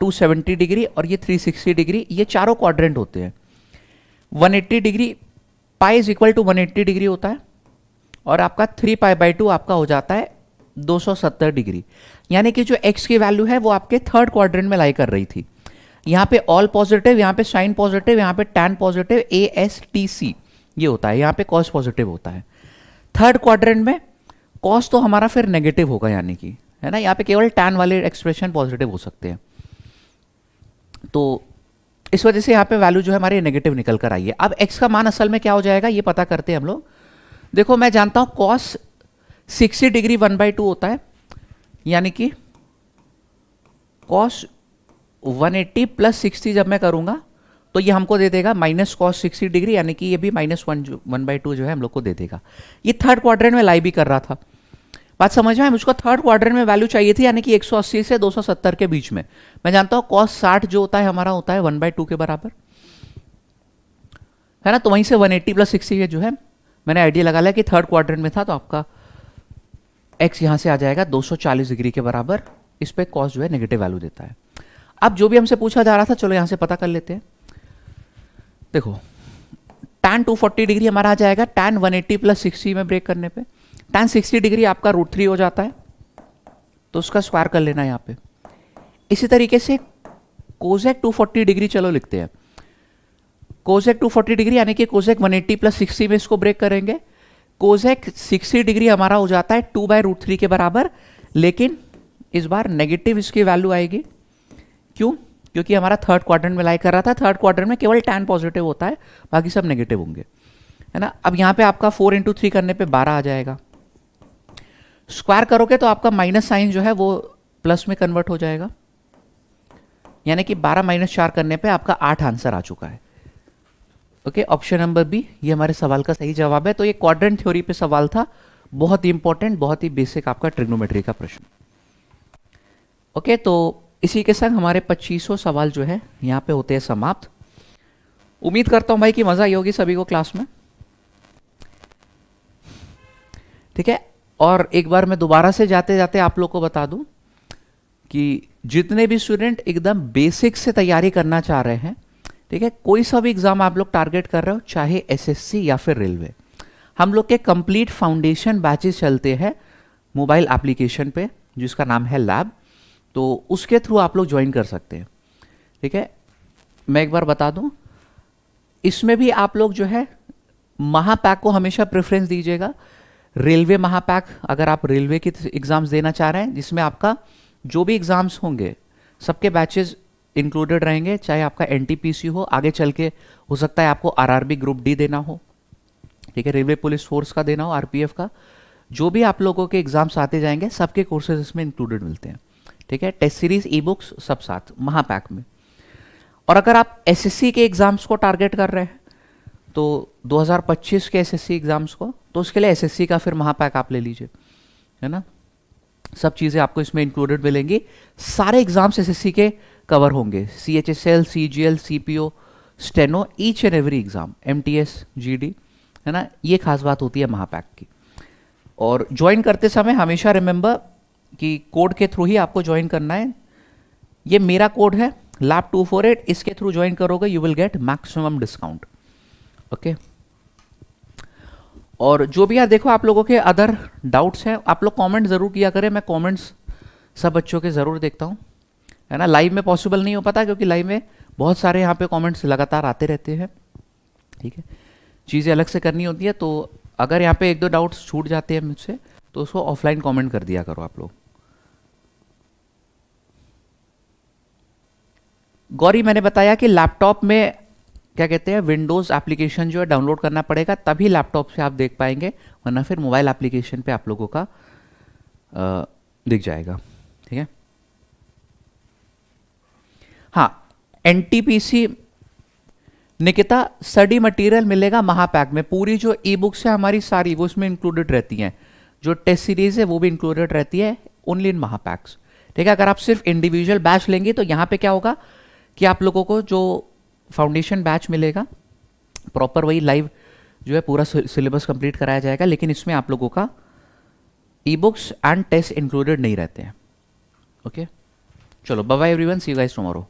270 डिग्री और ये 360 डिग्री, ये चारों क्वाड्रेंट होते हैं। 180 degree pi is equal to 180 degree होता है और आपका 3π/2 आपका हो जाता है 270 डिग्री। यानी कि जो x की वैल्यू है वो आपके थर्ड क्वाड्रेंट में लाई कर रही थी। यहाँ पे ऑल पॉजिटिव, यहाँ पे साइन पॉजिटिव, यहाँ पे टैन पॉजिटिव, ASTC ये होता है, यहाँ पे कॉस पॉजिटिव होता है। थर्ड क्वाड्रेंट में कॉस तो हमारा फिर नेगेटिव होगा, यानी कि है ना, यहाँ पे केवल टैन वाले एक्सप्रेशन पॉजिटिव हो सकते हैं। तो इस वजह से यहाँ पे वैल्यू जो है हमारी नेगेटिव निकल कर आई है। अब x का मान असल में क्या हो जाएगा ये पता करते हैं हम लोग। देखो मैं जानता हूं cos 60 डिग्री 1/2 होता है, यानी कि cos 180 प्लस 60 जब मैं करूंगा तो ये हमको दे देगा -cos 60 डिग्री, यानी कि ये भी -1/2 जो है हम लोग को दे देगा। ये थर्ड क्वाड्रेंट में लाई भी कर रहा था। बात समझ में आए? मुझको थर्ड क्वाड्रेंट में वैल्यू चाहिए थी, यानी कि 180 से 270 के बीच में। मैं जानता हूं cos 60 जो होता है हमारा होता है 1/2 के बराबर, है ना। तो वहीं से 180 प्लस 60 जो है मैंने आइडिया लगा लिया कि थर्ड क्वाड्रेंट में था, तो आपका x यहां से आ जाएगा 240 डिग्री के बराबर। इस पे cos जो है नेगेटिव वैल्यू देता है। अब जो भी हमसे पूछा जा रहा था, चलो यहां से पता कर लेते हैं। देखो tan 240 डिग्री हमारा आ जाएगा tan 180 प्लस 60 में ब्रेक करने पे। tan 60 डिग्री आपका √3 हो जाता है, तो उसका स्क्वायर कर लेना यहाँ पे। इसी तरीके से कोसेक 240 डिग्री चलो लिखते हैं। कोसेक 240 डिग्री यानी कि कोसेक 180 प्लस 60 में इसको ब्रेक करेंगे। कोसेक 60 डिग्री हमारा हो जाता है 2/√3 के बराबर, लेकिन इस बार नेगेटिव इसकी वैल्यू आएगी। क्यों? क्योंकि हमारा थर्ड क्वाड्रेंट में लाई कर रहा था। थर्ड क्वाड्रेंट में केवल टैन पॉजिटिव होता है, बाकी सब नेगेटिव होंगे, है ना। अब यहाँ पे आपका 4 × 3 करने पे 12 आ जाएगा। स्क्वायर करोगे तो आपका माइनस साइन जो है वो प्लस में कन्वर्ट हो जाएगा, यानी कि 12 - 4 करने पे आपका 8 आंसर आ चुका है। ओके, ऑप्शन नंबर बी ये हमारे सवाल का सही जवाब है। तो ये क्वाड्रेंट थ्योरी पे सवाल था, बहुत ही इंपॉर्टेंट, बहुत ही बेसिक आपका ट्रिग्नोमेट्री का प्रश्न। ओके, तो इसी के संग हमारे 2500 सवाल जो है यहाँ पे होते हैं समाप्त। उम्मीद करता हूँ भाई कि मजा आई होगी सभी को क्लास में, ठीक है। और एक बार मैं दोबारा से जाते जाते आप लोग को बता दूं कि जितने भी स्टूडेंट एकदम बेसिक से तैयारी करना चाह रहे हैं, ठीक है, कोई सा भी एग्जाम आप लोग टारगेट कर रहे हो, चाहे एसएससी या फिर रेलवे, हम लोग के कंप्लीट फाउंडेशन बैचेस चलते हैं मोबाइल एप्लीकेशन पे जिसका नाम है लैब। तो उसके थ्रू आप लोग ज्वाइन कर सकते हैं, ठीक है। मैं एक बार बता दूं, इसमें भी आप लोग जो है महापैक को हमेशा प्रेफरेंस दीजिएगा। रेलवे महापैक, अगर आप रेलवे की एग्जाम्स देना चाह रहे हैं, जिसमें आपका जो भी एग्जाम्स होंगे सबके बैचेस इंक्लूडेड रहेंगे, चाहे आपका एनटीपीसी हो, आगे चल के हो सकता है आपको आरआरबी ग्रुप डी देना हो, ठीक है, रेलवे पुलिस फोर्स का देना हो, आरपीएफ का, जो भी आप लोगों के एग्जाम्स आते जाएंगे सबके कोर्सेज इसमें इंक्लूडेड मिलते हैं, ठीक है। टेस्ट सीरीज, ई बुक्स सब साथ महापैक में। और अगर आप एसएससी के एग्जाम्स को टारगेट कर रहे हैं, तो 2025 के एसएससी एग्जाम्स को, तो उसके लिए एसएससी का फिर महापैक आप ले लीजिए, है ना। सब चीज़ें आपको इसमें इंक्लूडेड मिलेंगी। सारे एग्जाम्स एसएससी के कवर होंगे, CHSL, CGL, CPO, steno, each and every exam, MTS, GD, है ना। ये खास बात होती है महापैक की। और ज्वाइन करते समय हमेशा रिमेंबर कि कोड के थ्रू ही आपको ज्वाइन करना है। ये मेरा कोड है lab248, इसके थ्रू ज्वाइन करोगे you will get maximum discount, okay. और जो भी यार देखो आप लोगों के अदर डाउट्स हैं, आप लोग कमेंट ज़रूर किया करें। मैं कमेंट्स सब बच्चों के ज़रूर देखता हूँ, है ना। लाइव में पॉसिबल नहीं हो पाता क्योंकि लाइव में बहुत सारे यहाँ पे कमेंट्स लगातार आते रहते हैं, ठीक है, चीज़ें अलग से करनी होती है। तो अगर यहाँ पे 1-2 डाउट्स छूट जाते हैं मुझसे, तो उसको ऑफलाइन कमेंट कर दिया करो आप लोग। गौरी, मैंने बताया कि लैपटॉप में क्या कहते हैं, विंडोज़ एप्लीकेशन जो है डाउनलोड करना पड़ेगा, तभी लैपटॉप से आप देख पाएंगे, वरना फिर मोबाइल एप्लीकेशन पे आप लोगों का दिख जाएगा, ठीक है। हाँ, एनटीपीसी निकिता स्टडी मटेरियल मिलेगा महापैक में। पूरी जो ई बुक्स है हमारी सारी वो इसमें इंक्लूडेड रहती हैं, जो टेस्ट सीरीज है वो भी इंक्लूडेड रहती है ओनली इन महापैक्स, ठीक है। अगर आप सिर्फ इंडिविजुअल बैच लेंगे तो यहाँ पे क्या होगा कि आप लोगों को जो फाउंडेशन बैच मिलेगा प्रॉपर वही लाइव जो है पूरा सिलेबस कंप्लीट कराया जाएगा, लेकिन इसमें आप लोगों का e books and test included नहीं रहते हैं। ओके, चलो bye bye everyone, see you guys tomorrow.